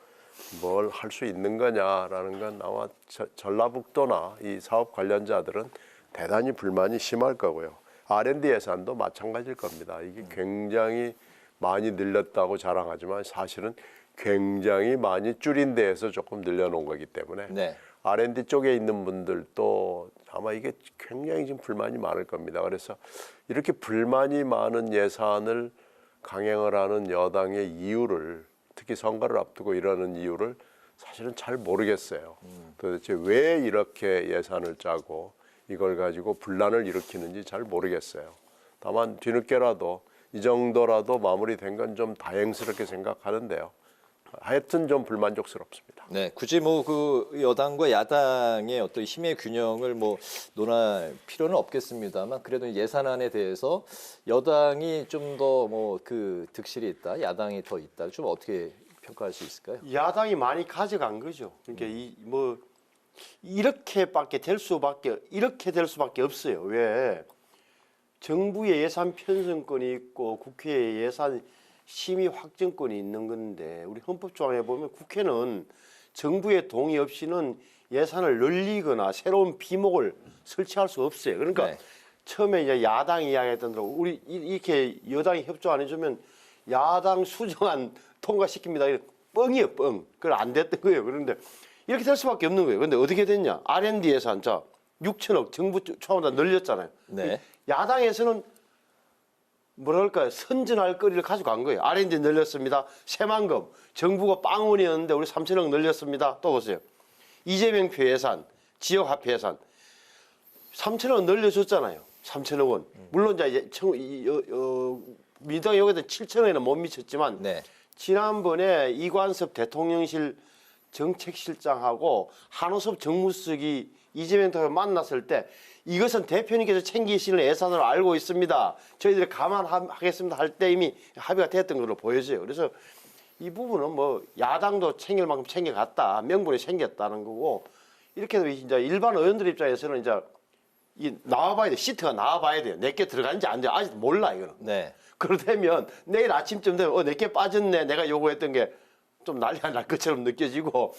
뭘 할 수 있는 거냐라는 건 아마 전라북도나 이 사업 관련자들은 대단히 불만이 심할 거고요. R&D 예산도 마찬가지일 겁니다. 이게 굉장히 많이 늘렸다고 자랑하지만 사실은 굉장히 많이 줄인 데에서 조금 늘려놓은 거기 때문에 네. R&D 쪽에 있는 분들도 아마 이게 굉장히 지금 불만이 많을 겁니다. 그래서 이렇게 불만이 많은 예산을 강행을 하는 여당의 이유를 특히 선거를 앞두고 이러는 이유를 사실은 잘 모르겠어요. 도대체 왜 이렇게 예산을 짜고 이걸 가지고 분란을 일으키는지 잘 모르겠어요. 다만 뒤늦게라도 이 정도라도 마무리된 건 좀 다행스럽게 생각하는데요. 하여튼 좀 불만족스럽습니다. 네, 굳이 뭐 그 여당과 야당의 어떤 힘의 균형을 뭐 논할 필요는 없겠습니다만 그래도 예산안에 대해서 여당이 좀 더 뭐 그 득실이 있다, 야당이 더 있다, 좀 어떻게 평가할 수 있을까요? 야당이 많이 가져간 거죠. 그러니까 이렇게 될 수밖에 없어요. 왜? 정부의 예산 편성권이 있고 국회의 예산 심의 확정권이 있는 건데 우리 헌법조항에 보면 국회는 정부의 동의 없이는 예산을 늘리거나 새로운 비목을 설치할 수 없어요. 그러니까 네. 처음에 이제 야당이 이야기했던 대로 우리 이렇게 여당이 협조 안 해주면 야당 수정안 통과시킵니다. 뻥이에요, 뻥. 그걸 안 됐던 거예요. 그런데 이렇게 될 수밖에 없는 거예요. 그런데 어떻게 됐냐? R&D 예산, 6천억 정부 초안보다 늘렸잖아요. 네. 야당에서는 뭐랄까요? 선전할 거리를 가져간 거예요. R&D 늘렸습니다. 새만금. 정부가 빵원이었는데 우리 3천억 늘렸습니다. 또 보세요. 이재명표 예산, 지역화폐 예산. 3천억 늘려줬잖아요. 3천억 원. 물론 이제 민주당이 여기다 7천억에는 못 미쳤지만 네. 지난번에 이관섭 대통령실 정책실장하고 한호섭 정무수석이 이재명 대통령을 만났을 때 이것은 대표님께서 챙기시는 예산으로 알고 있습니다. 저희들이 감안하겠습니다 할 때 이미 합의가 됐던 걸로 보여져요. 그래서 이 부분은 뭐 야당도 챙길 만큼 챙겨갔다. 명분이 챙겼다는 거고 이렇게 해서 이제 일반 의원들 입장에서는 이제 나와봐야 돼. 시트가 나와봐야 돼요. 내게 들어간지 안 돼. 아직 몰라 이거는. 네. 그러다면 내일 아침쯤 되면 내게 빠졌네. 내가 요구했던 게 좀 난리가 날 것처럼 느껴지고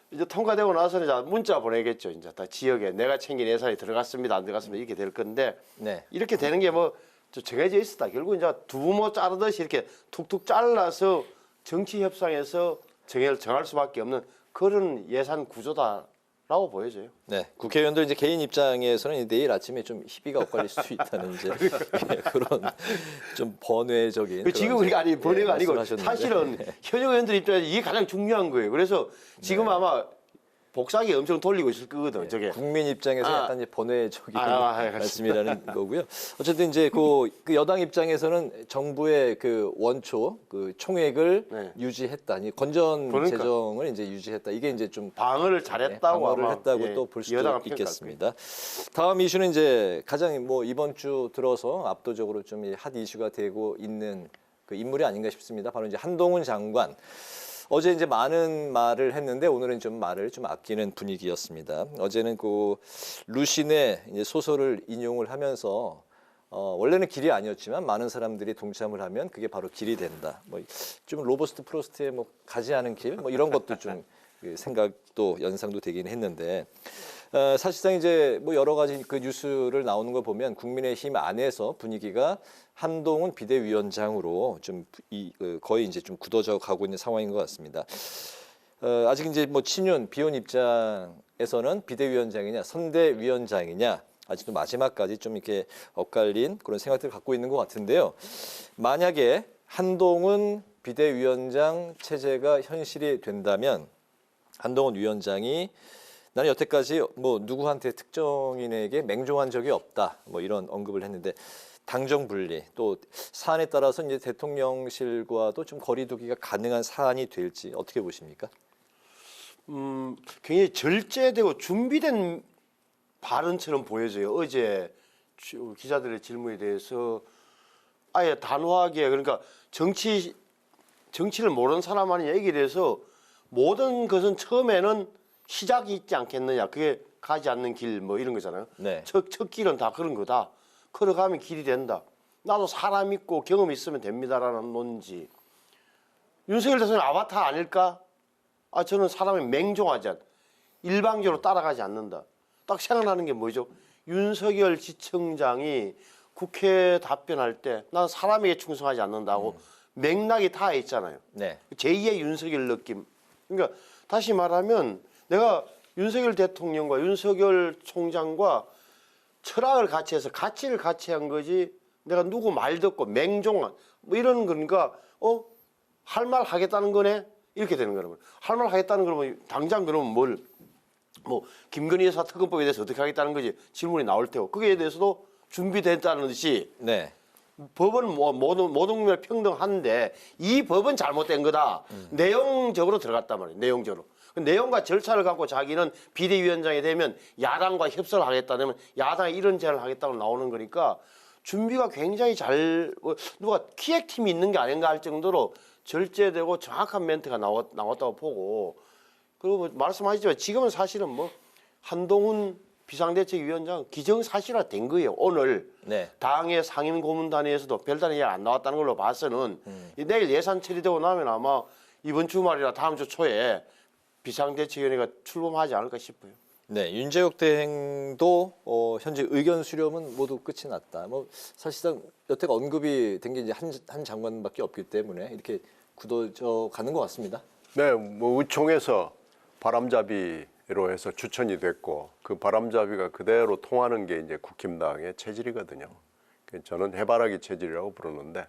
이제 통과되고 나서는 이제 문자 보내겠죠. 이제 다 지역에 내가 챙긴 예산이 들어갔습니다, 안 들어갔습니다 이렇게 될 건데 네. 이렇게 되는 게 뭐 정해져 있었다. 결국 이제 두부모 자르듯이 이렇게 툭툭 잘라서 정치 협상에서 정할 수밖에 없는 그런 예산 구조다라고 보여져요. 네, 국회의원들 이제 개인 입장에서는 내일 아침에 좀 희비가 엇갈릴 수 있다는 이제 그런 좀 번외적인. 지금 우리가 아니 번외가 아니고 말씀하셨는데. 사실은 현역 의원들 입장에서 이게 가장 중요한 거예요. 그래서 지금 아마 복사기 엄청 돌리고 있을 거거든. 저게 국민 입장에서 약간 이제 번외적인 알겠습니다. 말씀이라는 거고요. 어쨌든 이제 그 여당 입장에서는 정부의 그 원초 그 총액을 유지했다, 건전 그러니까. 재정을 이제 유지했다. 이게 이제 좀 방어를 잘했다고 방어를 아마, 했다고 또 볼 수도 여당은 있겠습니다. 다음 이슈는 이제 가장 뭐 이번 주 들어서 압도적으로 좀 핫 이슈가 되고 있는 그 인물이 아닌가 싶습니다. 바로 이제 한동훈 장관. 어제 이제 많은 말을 했는데 오늘은 좀 말을 좀 아끼는 분위기였습니다. 어제는 그 루신의 이제 소설을 인용을 하면서 원래는 길이 아니었지만 많은 사람들이 동참을 하면 그게 바로 길이 된다. 뭐 좀 로버스트 프로스트의 뭐 가지 않은 길, 뭐 이런 것도 좀 그 생각도 연상도 되긴 했는데 사실상 이제 뭐 여러 가지 그 뉴스를 나오는 걸 보면 국민의힘 안에서 분위기가 한동훈 비대위원장으로 좀 거의 이제 좀 굳어져 가고 있는 상황인 것 같습니다. 아직 이제 뭐 친윤 비혼 입장에서는 비대위원장이냐 선대위원장이냐 아직도 마지막까지 좀 이렇게 엇갈린 그런 생각들을 갖고 있는 것 같은데요. 만약에 한동훈 비대위원장 체제가 현실이 된다면 한동훈 위원장이 나는 여태까지 뭐 누구한테 특정인에게 맹종한 적이 없다. 뭐 이런 언급을 했는데 당정 분리 또 사안에 따라서 이제 대통령실과도 좀 거리두기가 가능한 사안이 될지 어떻게 보십니까? 굉장히 절제되고 준비된 발언처럼 보여져요. 어제 기자들의 질문에 대해서 아예 단호하게 그러니까 정치를 모르는 사람만이 얘기를 해서 모든 것은 처음에는 시작이 있지 않겠느냐. 그게 가지 않는 길 뭐 이런 거잖아요. 네. 첫 길은 다 그런 거다. 걸어가면 길이 된다. 나도 사람 있고 경험 있으면 됩니다라는 논지. 윤석열 대통령 아바타 아닐까? 저는 사람이 맹종하지 않다. 일방적으로 따라가지 않는다. 딱 생각나는 게 뭐죠? 윤석열 지청장이 국회 답변할 때 난 사람에게 충성하지 않는다고 맥락이 다 있잖아요. 네. 제2의 윤석열 느낌. 그러니까 다시 말하면 내가 윤석열 대통령과 윤석열 총장과 철학을 같이 해서 가치를 같이 한 거지 내가 누구 말 듣고 맹종한 뭐 이런 거니까 할 말 하겠다는 거네 이렇게 되는 거라고요. 할 말 하겠다는 거면 당장 그러면 뭐 김건희 여사 특검법에 대해서 어떻게 하겠다는 거지 질문이 나올 테고 거기에 대해서도 준비됐다는 듯이 네. 법은 모든 국민을 평등한데 이 법은 잘못된 거다. 내용적으로 들어갔단 말이에요. 내용적으로. 내용과 절차를 갖고 자기는 비대위원장이 되면 야당과 협상을 하겠다면 야당이 이런 제안을 하겠다고 나오는 거니까 준비가 굉장히 누가 기획팀이 있는 게 아닌가 할 정도로 절제되고 정확한 멘트가 나왔다고 보고 그리고 말씀하시지만 지금은 사실은 한동훈 비상대책위원장 기정사실화 된 거예요. 오늘 네. 당의 상임고문단위에서도 별다른 이야기 안 나왔다는 걸로 봐서는 내일 예산 처리되고 나면 아마 이번 주말이나 다음 주 초에 비상대책위원회가 출범하지 않을까 싶어요. 네, 윤재욱 대행도 현재 의견 수렴은 모두 끝이 났다. 사실상 여태가 언급이 된 게 이제 한 장관밖에 없기 때문에 이렇게 굳어져 가는 것 같습니다. 네, 의총에서 바람잡이로 해서 추천이 됐고 그 바람잡이가 그대로 통하는 게 이제 국힘당의 체질이거든요. 저는 해바라기 체질이라고 부르는데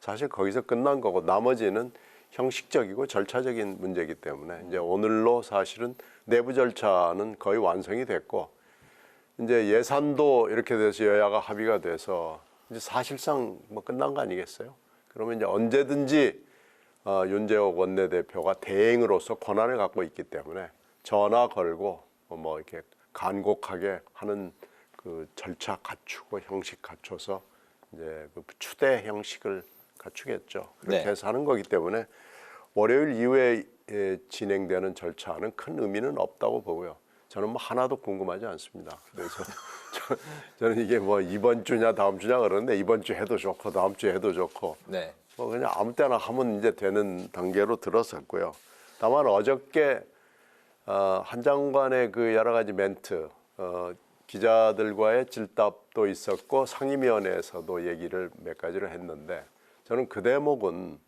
사실 거기서 끝난 거고 나머지는 형식적이고 절차적인 문제이기 때문에 이제 오늘로 사실은 내부 절차는 거의 완성이 됐고 이제 예산도 이렇게 돼서 여야가 합의가 돼서 이제 사실상 끝난 거 아니겠어요? 그러면 이제 언제든지 윤재욱 원내대표가 대행으로서 권한을 갖고 있기 때문에 전화 걸고 이렇게 간곡하게 하는 그 절차 갖추고 형식 갖춰서 이제 그 추대 형식을 갖추겠죠. 그렇게 네. 해서 하는 거기 때문에 월요일 이후에 진행되는 절차는 큰 의미는 없다고 보고요. 저는 하나도 궁금하지 않습니다. 그래서 저는 이게 이번 주냐 다음 주냐 그러는데 이번 주 해도 좋고 다음 주에 해도 좋고 네. 그냥 아무 때나 하면 이제 되는 단계로 들어섰고요. 다만 어저께 한 장관의 그 여러 가지 멘트, 기자들과의 질답도 있었고 상임위원회에서도 얘기를 몇 가지를 했는데 저는 그 대목은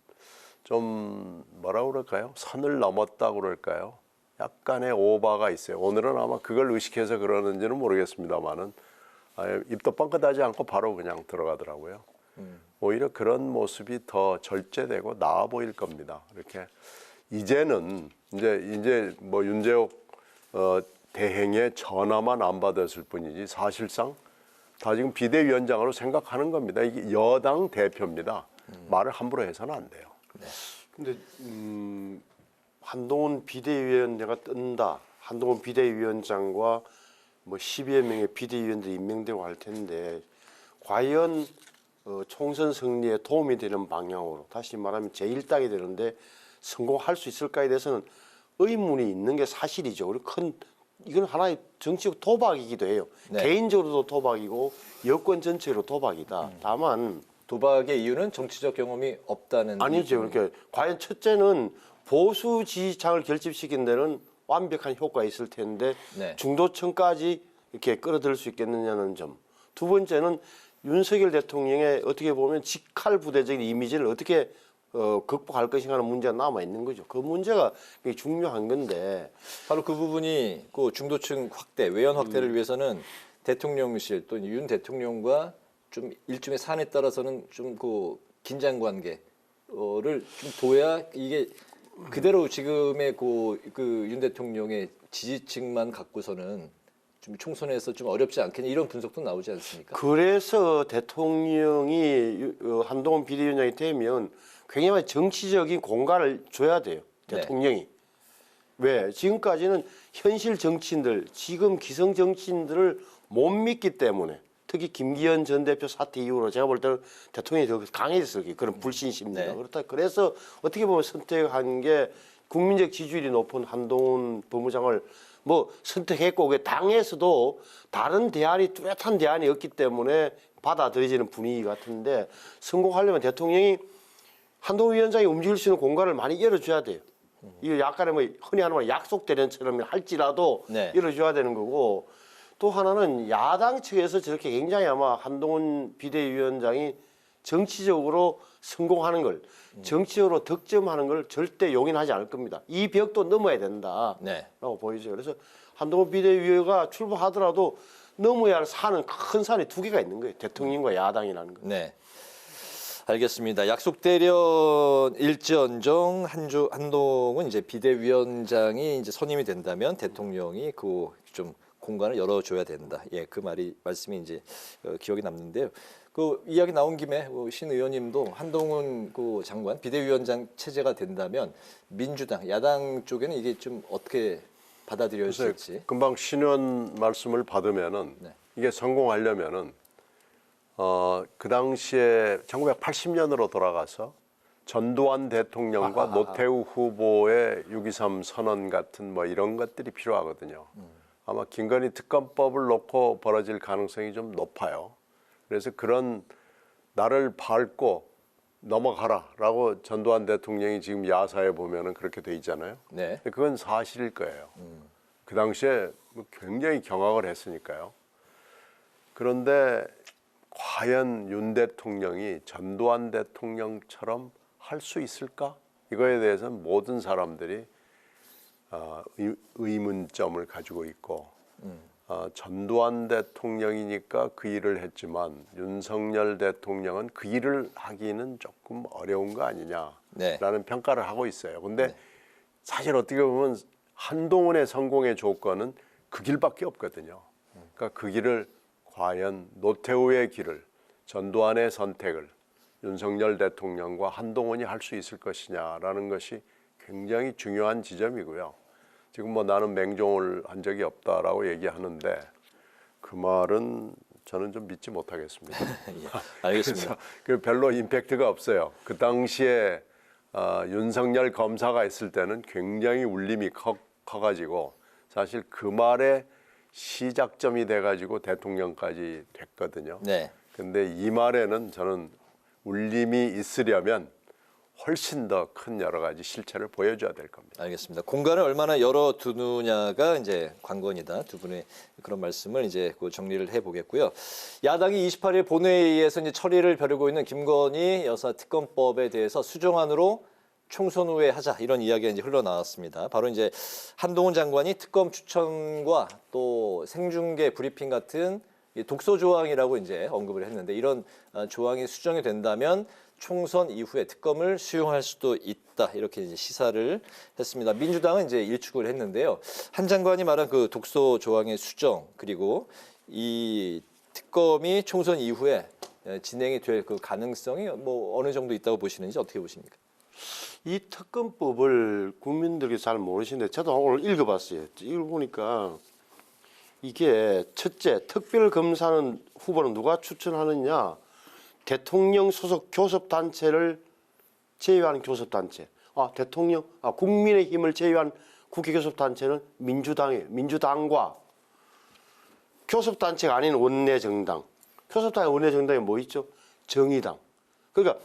좀 뭐라고 그럴까요? 선을 넘었다고 그럴까요? 약간의 오바가 있어요. 오늘은 아마 그걸 의식해서 그러는지는 모르겠습니다만은 입도 뻥끗하지 않고 바로 그냥 들어가더라고요. 오히려 그런 모습이 더 절제되고 나아 보일 겁니다. 이렇게 이제는 이제 윤재욱 대행의 전화만 안 받았을 뿐이지 사실상 다 지금 비대위원장으로 생각하는 겁니다. 이게 여당 대표입니다. 말을 함부로 해서는 안 돼요. 네. 근데 한동훈 비대위원회가 뜬다. 한동훈 비대위원장과 10여 명의 비대위원들이 임명되고 할 텐데 과연 총선 승리에 도움이 되는 방향으로 다시 말하면 제1당이 되는데 성공할 수 있을까에 대해서는 의문이 있는 게 사실이죠. 그리고 이건 하나의 정치적 도박이기도 해요. 네. 개인적으로도 도박이고 여권 전체로 도박이다. 다만 도박의 이유는 정치적 경험이 없다는 아니죠. 그러니까 과연 첫째는 보수 지지층을 결집시킨 데는 완벽한 효과가 있을 텐데 네. 중도층까지 이렇게 끌어들일 수 있겠느냐는 점. 두 번째는 윤석열 대통령의 어떻게 보면 직할 부대적인 이미지를 어떻게 극복할 것인가 하는 문제가 남아 있는 거죠. 그 문제가 굉장히 중요한 건데 바로 그 부분이 그 중도층 확대, 외연 확대를 위해서는 대통령실 또 윤 대통령과 좀 일종의 사안에 따라서는 좀 그 긴장 관계를 좀 둬야 이게 그대로 지금의 그 윤 대통령의 지지층만 갖고서는 좀 총선에서 좀 어렵지 않겠냐 이런 분석도 나오지 않습니까? 그래서 대통령이 한동훈 비대위원장이 되면 굉장히 정치적인 공간을 줘야 돼요. 대통령이. 네. 왜? 지금까지는 현실 정치인들, 지금 기성 정치인들을 못 믿기 때문에 특히 김기현 전 대표 사태 이후로 제가 볼 때는 대통령이 더 강해졌어요. 그런 불신 심리가. 네. 그래서 어떻게 보면 선택한 게 국민적 지지율이 높은 한동훈 법무장을 선택했고 그게 당에서도 다른 대안이 뚜렷한 대안이 없기 때문에 받아들여지는 분위기 같은데 성공하려면 대통령이 한동훈 위원장이 움직일 수 있는 공간을 많이 열어줘야 돼요. 이거 약간의 뭐 흔히 하는 말 약속 대련처럼 할지라도 네. 이뤄줘야 되는 거고 또 하나는 야당 측에서 저렇게 굉장히 아마 한동훈 비대위원장이 정치적으로 성공하는 걸 정치적으로 득점하는 걸 절대 용인하지 않을 겁니다. 이 벽도 넘어야 된다라고 네. 보이죠. 그래서 한동훈 비대위가 출범하더라도 넘어야 할 산은 큰 산이 두 개가 있는 거예요. 대통령과 야당이라는 거. 네. 알겠습니다. 약속 대련 일지언정 한동훈 이제 비대위원장이 이제 선임이 된다면 대통령이 그 좀 공간을 열어줘야 된다. 예, 그 말씀이 이제 기억에 남는데요. 그 이야기 나온 김에 신 의원님도 한동훈 그 장관 비대위원장 체제가 된다면 민주당 야당 쪽에는 이게 좀 어떻게 받아들여질지. 금방 신 의원 말씀을 받으면은 이게 성공하려면은 그 당시에 1980년으로 돌아가서 전두환 대통령과 노태우 후보의 6.23 선언 같은 뭐 이런 것들이 필요하거든요. 아마 김건희 특검법을 놓고 벌어질 가능성이 좀 높아요. 그래서 그런 나를 밟고 넘어가라라고 전두환 대통령이 지금 야사에 보면은 그렇게 돼 있잖아요. 네. 그건 사실일 거예요. 그 당시에 굉장히 경악을 했으니까요. 그런데 과연 윤 대통령이 전두환 대통령처럼 할 수 있을까? 이거에 대해서는 모든 사람들이 의문점을 가지고 있고 전두환 대통령이니까 그 일을 했지만 윤석열 대통령은 그 일을 하기는 조금 어려운 거 아니냐라는 평가를 하고 있어요. 근데 사실 어떻게 보면 한동훈의 성공의 조건은 그 길밖에 없거든요. 그러니까 그 길을 과연 노태우의 길을 전두환의 선택을 윤석열 대통령과 한동훈이 할 수 있을 것이냐라는 것이 굉장히 중요한 지점이고요. 지금 뭐 나는 맹종을 한 적이 없다라고 얘기하는데 그 말은 저는 좀 믿지 못하겠습니다. 예, 알겠습니다. 그래서 별로 임팩트가 없어요. 그 당시에 윤석열 검사가 있을 때는 굉장히 울림이 커가지고 사실 그 말에 시작점이 돼가지고 대통령까지 됐거든요. 네. 근데 이 말에는 저는 울림이 있으려면 훨씬 더 큰 여러 가지 실체를 보여줘야 될 겁니다. 알겠습니다. 공간을 얼마나 열어두느냐가 이제 관건이다. 두 분의 그런 말씀을 이제 정리를 해보겠고요. 야당이 28일 본회의에서 이제 처리를 벼르고 있는 김건희 여사 특검법에 대해서 수정안으로 총선 후에 하자 이런 이야기가 이제 흘러나왔습니다. 바로 이제 한동훈 장관이 특검 추천과 또 생중계 브리핑 같은 독소 조항이라고 이제 언급을 했는데 이런 조항이 수정이 된다면 총선 이후에 특검을 수용할 수도 있다 이렇게 이제 시사를 했습니다. 민주당은 이제 일축을 했는데요. 한 장관이 말한 그 독소 조항의 수정 그리고 이 특검이 총선 이후에 진행이 될 그 가능성이 뭐 어느 정도 있다고 보시는지 어떻게 보십니까? 이 특검법을 국민들이 잘 모르시는데 저도 오늘 읽어봤어요. 읽어보니까 이게 첫째 특별검사는 후보는 누가 추천하느냐 대통령 소속 교섭단체를 제외하는 교섭단체 국민의힘을 제외한 국회교섭단체는 민주당이에요. 민주당과 교섭단체가 아닌 원내정당 교섭단체 원내정당이 뭐 있죠? 정의당. 그러니까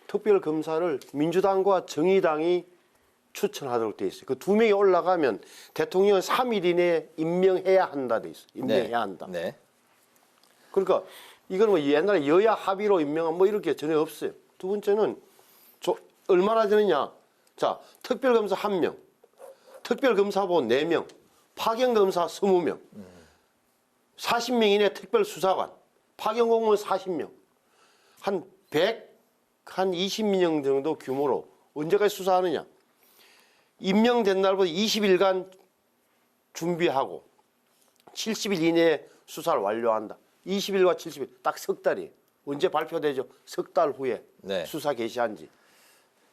특별검사를 민주당과 정의당이 추천하도록 돼 있어요. 그 두 명이 올라가면 대통령은 3일 이내에 임명해야 한다 돼 있어요. 임명해야 한다. 네. 그러니까 이거는 뭐 옛날에 여야 합의로 임명한 뭐 이렇게 전혀 없어요. 두 번째는 얼마나 되느냐. 자, 특별검사 1명, 특별검사보 4명, 파견검사 20명, 40명 이내 특별수사관, 파견공무원 40명, 한 20명 정도 규모로 언제까지 수사하느냐. 임명된 날부터 20일간 준비하고 70일 이내에 수사를 완료한다. 20일과 70일 딱 석 달이에요. 언제 발표되죠? 석 달 후에 수사 개시한 지.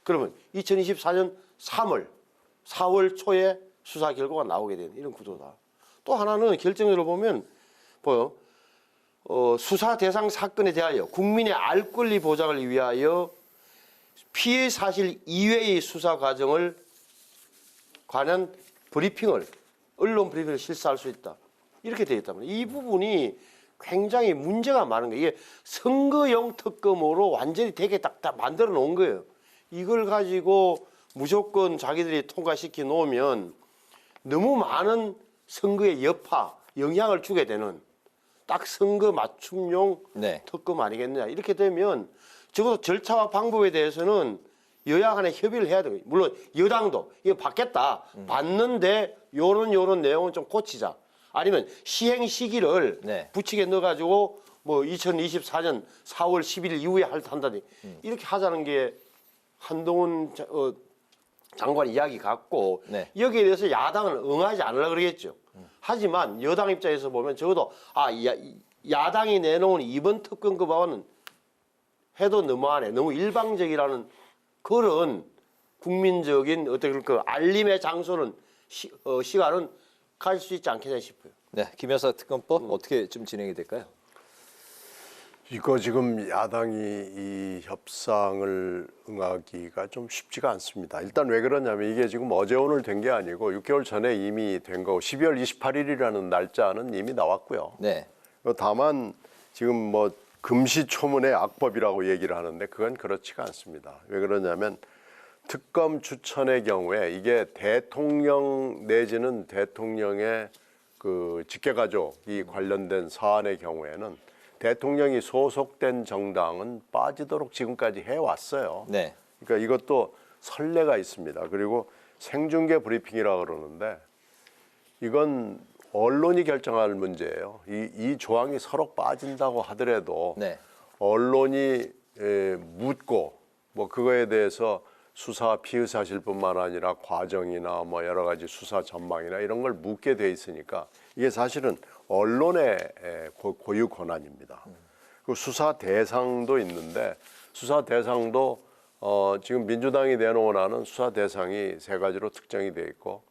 그러면 2024년 4월 초에 수사 결과가 나오게 되는 이런 구도다. 또 하나는 결정적으로 보면 수사 대상 사건에 대하여 국민의 알 권리 보장을 위하여 피해 사실 이외의 수사 과정을 관한 브리핑을 언론 브리핑을 실시할 수 있다. 이렇게 되어 있단 말이에요. 이 부분이 굉장히 문제가 많은 거예요. 이게 선거용 특검으로 완전히 되게 딱 만들어 놓은 거예요. 이걸 가지고 무조건 자기들이 통과시켜 놓으면 너무 많은 선거의 여파, 영향을 주게 되는 딱 선거 맞춤용 특검 아니겠느냐. 이렇게 되면 적어도 절차와 방법에 대해서는 여야 간에 협의를 해야 돼요. 물론 여당도 이거 받겠다. 받는데 요런 내용은 좀 고치자. 아니면 시행 시기를 붙이게 넣어가지고 뭐 2024년 4월 10일 이후에 한다니 이렇게 하자는 게 한동훈 장관 이야기 같고 여기에 대해서 야당은 응하지 않으려고 그러겠죠. 하지만 여당 입장에서 보면 적어도 야당이 내놓은 이번 특검법안은 해도 너무하네. 너무 일방적이라는 그런 국민적인 어떤 그 알림의 장소는 시간은 가질 수 있지 않겠나 싶어요. 네, 김 여사 특검법 어떻게 좀 진행이 될까요? 이거 지금 야당이 이 협상을 응하기가 좀 쉽지가 않습니다. 일단 왜 그러냐면 이게 지금 어제 오늘 된 게 아니고 6개월 전에 이미 된 거고 12월 28일이라는 날짜는 이미 나왔고요. 네. 다만 지금 뭐 금시초문의 악법이라고 얘기를 하는데 그건 그렇지가 않습니다. 왜 그러냐면 특검 추천의 경우에 이게 대통령 내지는 대통령의 그 직계가족이 관련된 사안의 경우에는 대통령이 소속된 정당은 빠지도록 지금까지 해왔어요. 네. 그러니까 이것도 선례가 있습니다. 그리고 생중계 브리핑이라고 그러는데 이건 언론이 결정할 문제예요. 이 조항이 서로 빠진다고 하더라도 언론이 묻고 뭐 그거에 대해서 수사 피의사실뿐만 아니라 과정이나 뭐 여러 가지 수사 전망이나 이런 걸 묻게 돼 있으니까 이게 사실은 언론의 고유 권한입니다. 그 수사 대상도 있는데 수사 대상도 지금 민주당이 내놓은 안은 수사 대상이 3가지로 특정이 돼 있고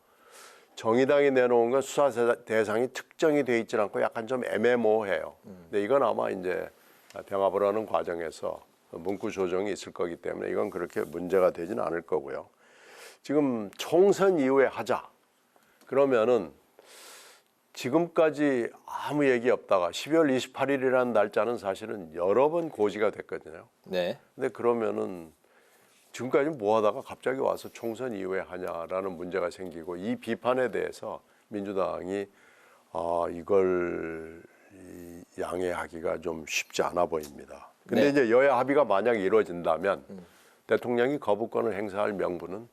정의당이 내놓은 건 수사 대상이 특정이 돼 있지 않고 약간 좀 애매모호해요. 근데 이건 아마 이제 병합을 하는 과정에서 문구 조정이 있을 거기 때문에 이건 그렇게 문제가 되지는 않을 거고요. 지금 총선 이후에 하자. 그러면은 지금까지 아무 얘기 없다가 12월 28일이라는 날짜는 사실은 여러 번 고지가 됐거든요. 네. 근데 그러면은 지금까지 뭐 하다가 갑자기 와서 총선 이후에 하냐라는 문제가 생기고 이 비판에 대해서 민주당이 이걸 양해하기가 좀 쉽지 않아 보입니다. 근데 이제 여야 합의가 만약에 이루어진다면 대통령이 거부권을 행사할 명분은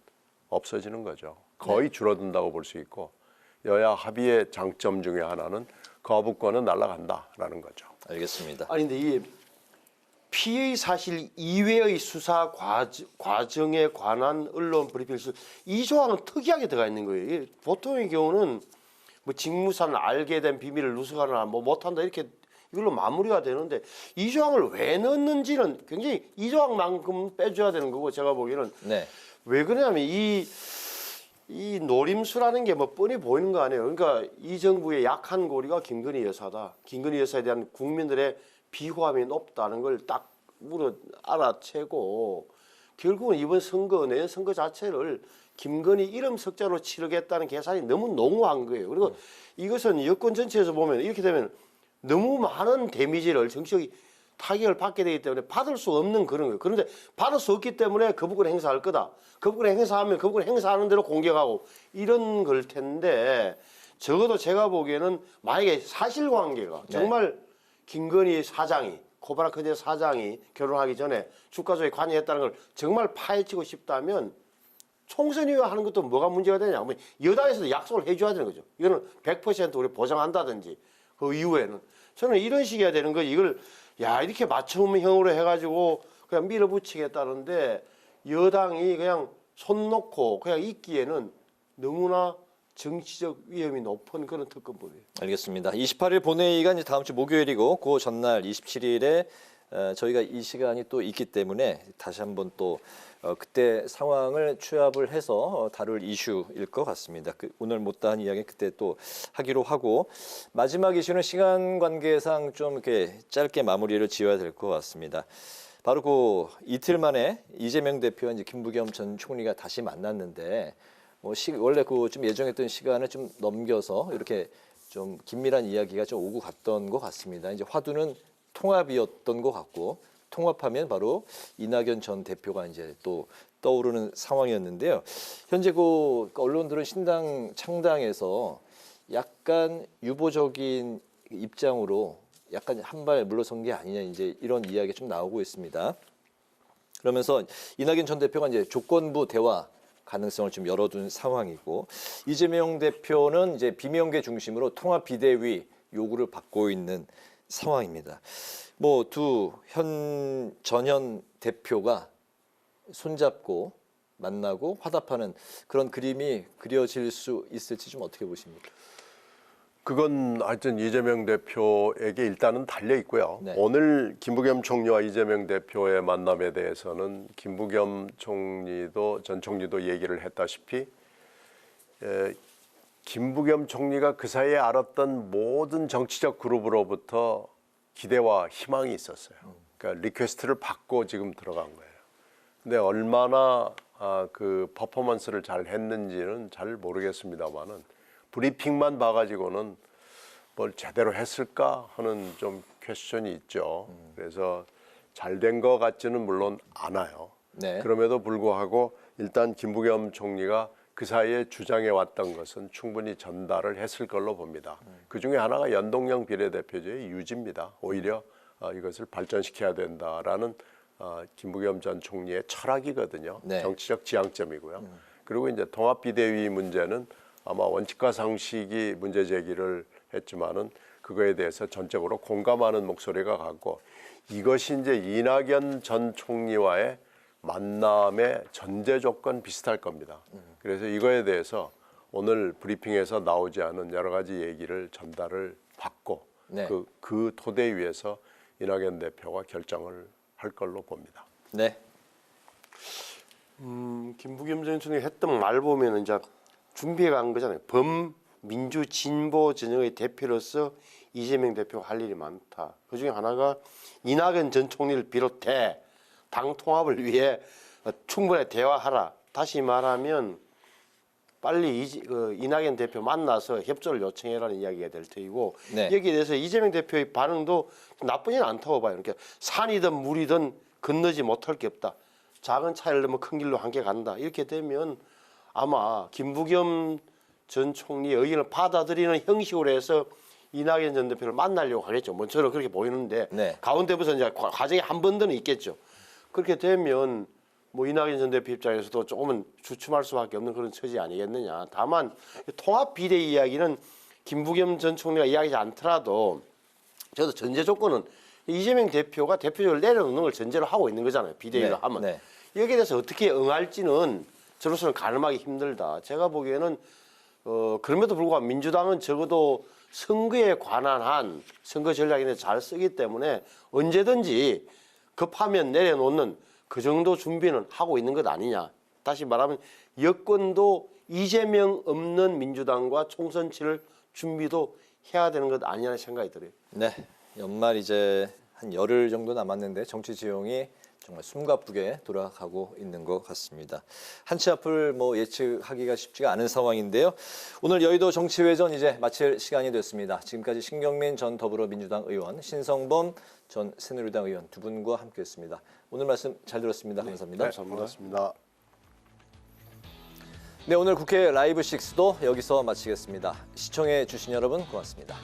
없어지는 거죠. 거의 줄어든다고 볼 수 있고 여야 합의의 장점 중에 하나는 거부권은 날아간다라는 거죠. 알겠습니다. 아니 근데 이 피의 사실 이외의 수사 과정에 관한 언론 브리핑 이 조항은 특이하게 들어가 있는 거예요. 보통의 경우는 뭐 직무상 알게 된 비밀을 누설하거나 뭐 못한다 이렇게 이걸로 마무리가 되는데 이 조항을 왜 넣는지는 굉장히 이 조항만큼 빼줘야 되는 거고 제가 보기에는 왜 그러냐면 이 노림수라는 게 뭐 뻔히 보이는 거 아니에요. 그러니까 이 정부의 약한 고리가 김건희 여사다. 김건희 여사에 대한 국민들의 비호함이 높다는 걸 딱 알아채고 결국은 이번 선거, 내년 선거 자체를 김건희 이름 석자로 치르겠다는 계산이 너무 농후한 거예요. 그리고 이것은 여권 전체에서 보면 이렇게 되면 너무 많은 데미지를 정치적인 타격을 받게 되기 때문에 받을 수 없는 그런 거예요. 그런데 받을 수 없기 때문에 거부권 행사할 거다. 거부권 행사하면 거부권 행사하는 대로 공격하고 이런 걸 텐데 적어도 제가 보기에는 만약에 사실관계가 정말 김건희 사장이 코바나 커제 사장이 결혼하기 전에 주가조에 관여했다는 걸 정말 파헤치고 싶다면 총선 이후에 하는 것도 뭐가 문제가 되냐. 여당에서도 약속을 해줘야 되는 거죠. 이거는 100% 우리 보장한다든지 그 이후에는. 저는 이런 식이어야 되는 거지. 이걸 이렇게 맞춤형으로 해가지고 그냥 밀어붙이겠다는데 여당이 그냥 손 놓고 그냥 있기에는 너무나 정치적 위험이 높은 그런 특검법이에요. 알겠습니다. 28일 본회의가 이제 다음 주 목요일이고 그 전날 27일에 저희가 이 시간이 또 있기 때문에 다시 한번 또 그때 상황을 취합을 해서 다룰 이슈일 것 같습니다. 오늘 못다한 이야기 그때 또 하기로 하고 마지막 이슈는 시간 관계상 좀 이렇게 짧게 마무리를 지어야 될 것 같습니다. 바로 그 이틀 만에 이재명 대표와 이제 김부겸 전 총리가 다시 만났는데 원래 그 좀 예정했던 시간을 좀 넘겨서 이렇게 좀 긴밀한 이야기가 좀 오고 갔던 것 같습니다. 이제 화두는 통합이었던 것 같고 통합하면 바로 이낙연 전 대표가 이제 또 떠오르는 상황이었는데요. 현재 그 언론들은 신당 창당에서 약간 유보적인 입장으로 약간 한 발 물러선 게 아니냐 이제 이런 이야기가 좀 나오고 있습니다. 그러면서 이낙연 전 대표가 이제 조건부 대화 가능성을 좀 열어둔 상황이고 이재명 대표는 이제 비명계 중심으로 통합 비대위 요구를 받고 있는 상황입니다. 뭐 두 전현 대표가 손잡고 만나고 화답하는 그런 그림이 그려질 수 있을지 좀 어떻게 보십니까? 그건 하여튼 이재명 대표에게 일단은 달려 있고요. 네. 오늘 김부겸 총리와 이재명 대표의 만남에 대해서는 김부겸 전 총리도 얘기를 했다시피 김부겸 총리가 그 사이에 알았던 모든 정치적 그룹으로부터 기대와 희망이 있었어요. 그러니까 리퀘스트를 받고 지금 들어간 거예요. 근데 얼마나 그 퍼포먼스를 잘 했는지는 잘 모르겠습니다만은 브리핑만 봐가지고는 뭘 제대로 했을까 하는 좀 퀘스천이 있죠. 그래서 잘 된 것 같지는 물론 않아요. 네. 그럼에도 불구하고 일단 김부겸 총리가 그 사이에 주장해 왔던 것은 충분히 전달을 했을 걸로 봅니다. 그중에 하나가 연동형 비례대표제의 유지입니다. 오히려 이것을 발전시켜야 된다라는 김부겸 전 총리의 철학이거든요. 네. 정치적 지향점이고요. 그리고 이제 통합 비대위 문제는 아마 원칙과 상식이 문제 제기를 했지만은 그거에 대해서 전적으로 공감하는 목소리가 같고 이것이 이제 이낙연 전 총리와의 만남의 전제 조건 비슷할 겁니다. 그래서 이거에 대해서 오늘 브리핑에서 나오지 않은 여러 가지 얘기를 전달을 받고 네. 그 토대 위에서 이낙연 대표가 결정을 할 걸로 봅니다. 네. 김부겸 전 총리 했던 말 보면은 이제 준비해 간 거잖아요. 범민주 진보 진영의 대표로서 이재명 대표가 할 일이 많다. 그중에 하나가 이낙연 전 총리를 비롯해 당 통합을 위해 충분히 대화하라. 다시 말하면 빨리 이낙연 대표 만나서 협조를 요청해라는 이야기가 될 테이고 네. 여기에 대해서 이재명 대표의 반응도 나쁘진 않다고 봐요. 이렇게 산이든 물이든 건너지 못할 게 없다. 작은 차이를 넣으면 큰 길로 함께 간다. 이렇게 되면 아마 김부겸 전 총리의 의견을 받아들이는 형식으로 해서 이낙연 전 대표를 만나려고 하겠죠. 뭐 저는 그렇게 보이는데 네. 가운데부터 이제 과정이 한 번 더는 있겠죠. 그렇게 되면 뭐 이낙연 전 대표 입장에서도 조금은 주춤할 수밖에 없는 그런 처지 아니겠느냐. 다만 통합 비대위 이야기는 김부겸 전 총리가 이야기하지 않더라도 저도 전제 조건은 이재명 대표가 대표적으로 내려놓는 걸 전제로 하고 있는 거잖아요. 비대위를 네. 하면. 네. 여기에 대해서 어떻게 응할지는 저로서는 가늠하기 힘들다. 제가 보기에는 그럼에도 불구하고 민주당은 적어도 선거에 관한 한 선거 전략에 잘 쓰기 때문에 언제든지 급하면 내려놓는 그 정도 준비는 하고 있는 것 아니냐. 다시 말하면 여권도 이재명 없는 민주당과 총선 치를 준비도 해야 되는 것 아니냐는 생각이 들어요. 네. 연말 이제 한 열흘 정도 남았는데 정치 지형이 정말 숨가쁘게 돌아가고 있는 것 같습니다. 한치 앞을 뭐 예측하기가 쉽지가 않은 상황인데요. 오늘 여의도 정치회전 이제 마칠 시간이 됐습니다. 지금까지 신경민 전 더불어민주당 의원, 신성범 전 새누리당 의원 두 분과 함께했습니다. 오늘 말씀 잘 들었습니다. 감사합니다. 네, 고맙습니다. 네, 오늘 국회 라이브 6도 여기서 마치겠습니다. 시청해 주신 여러분 고맙습니다.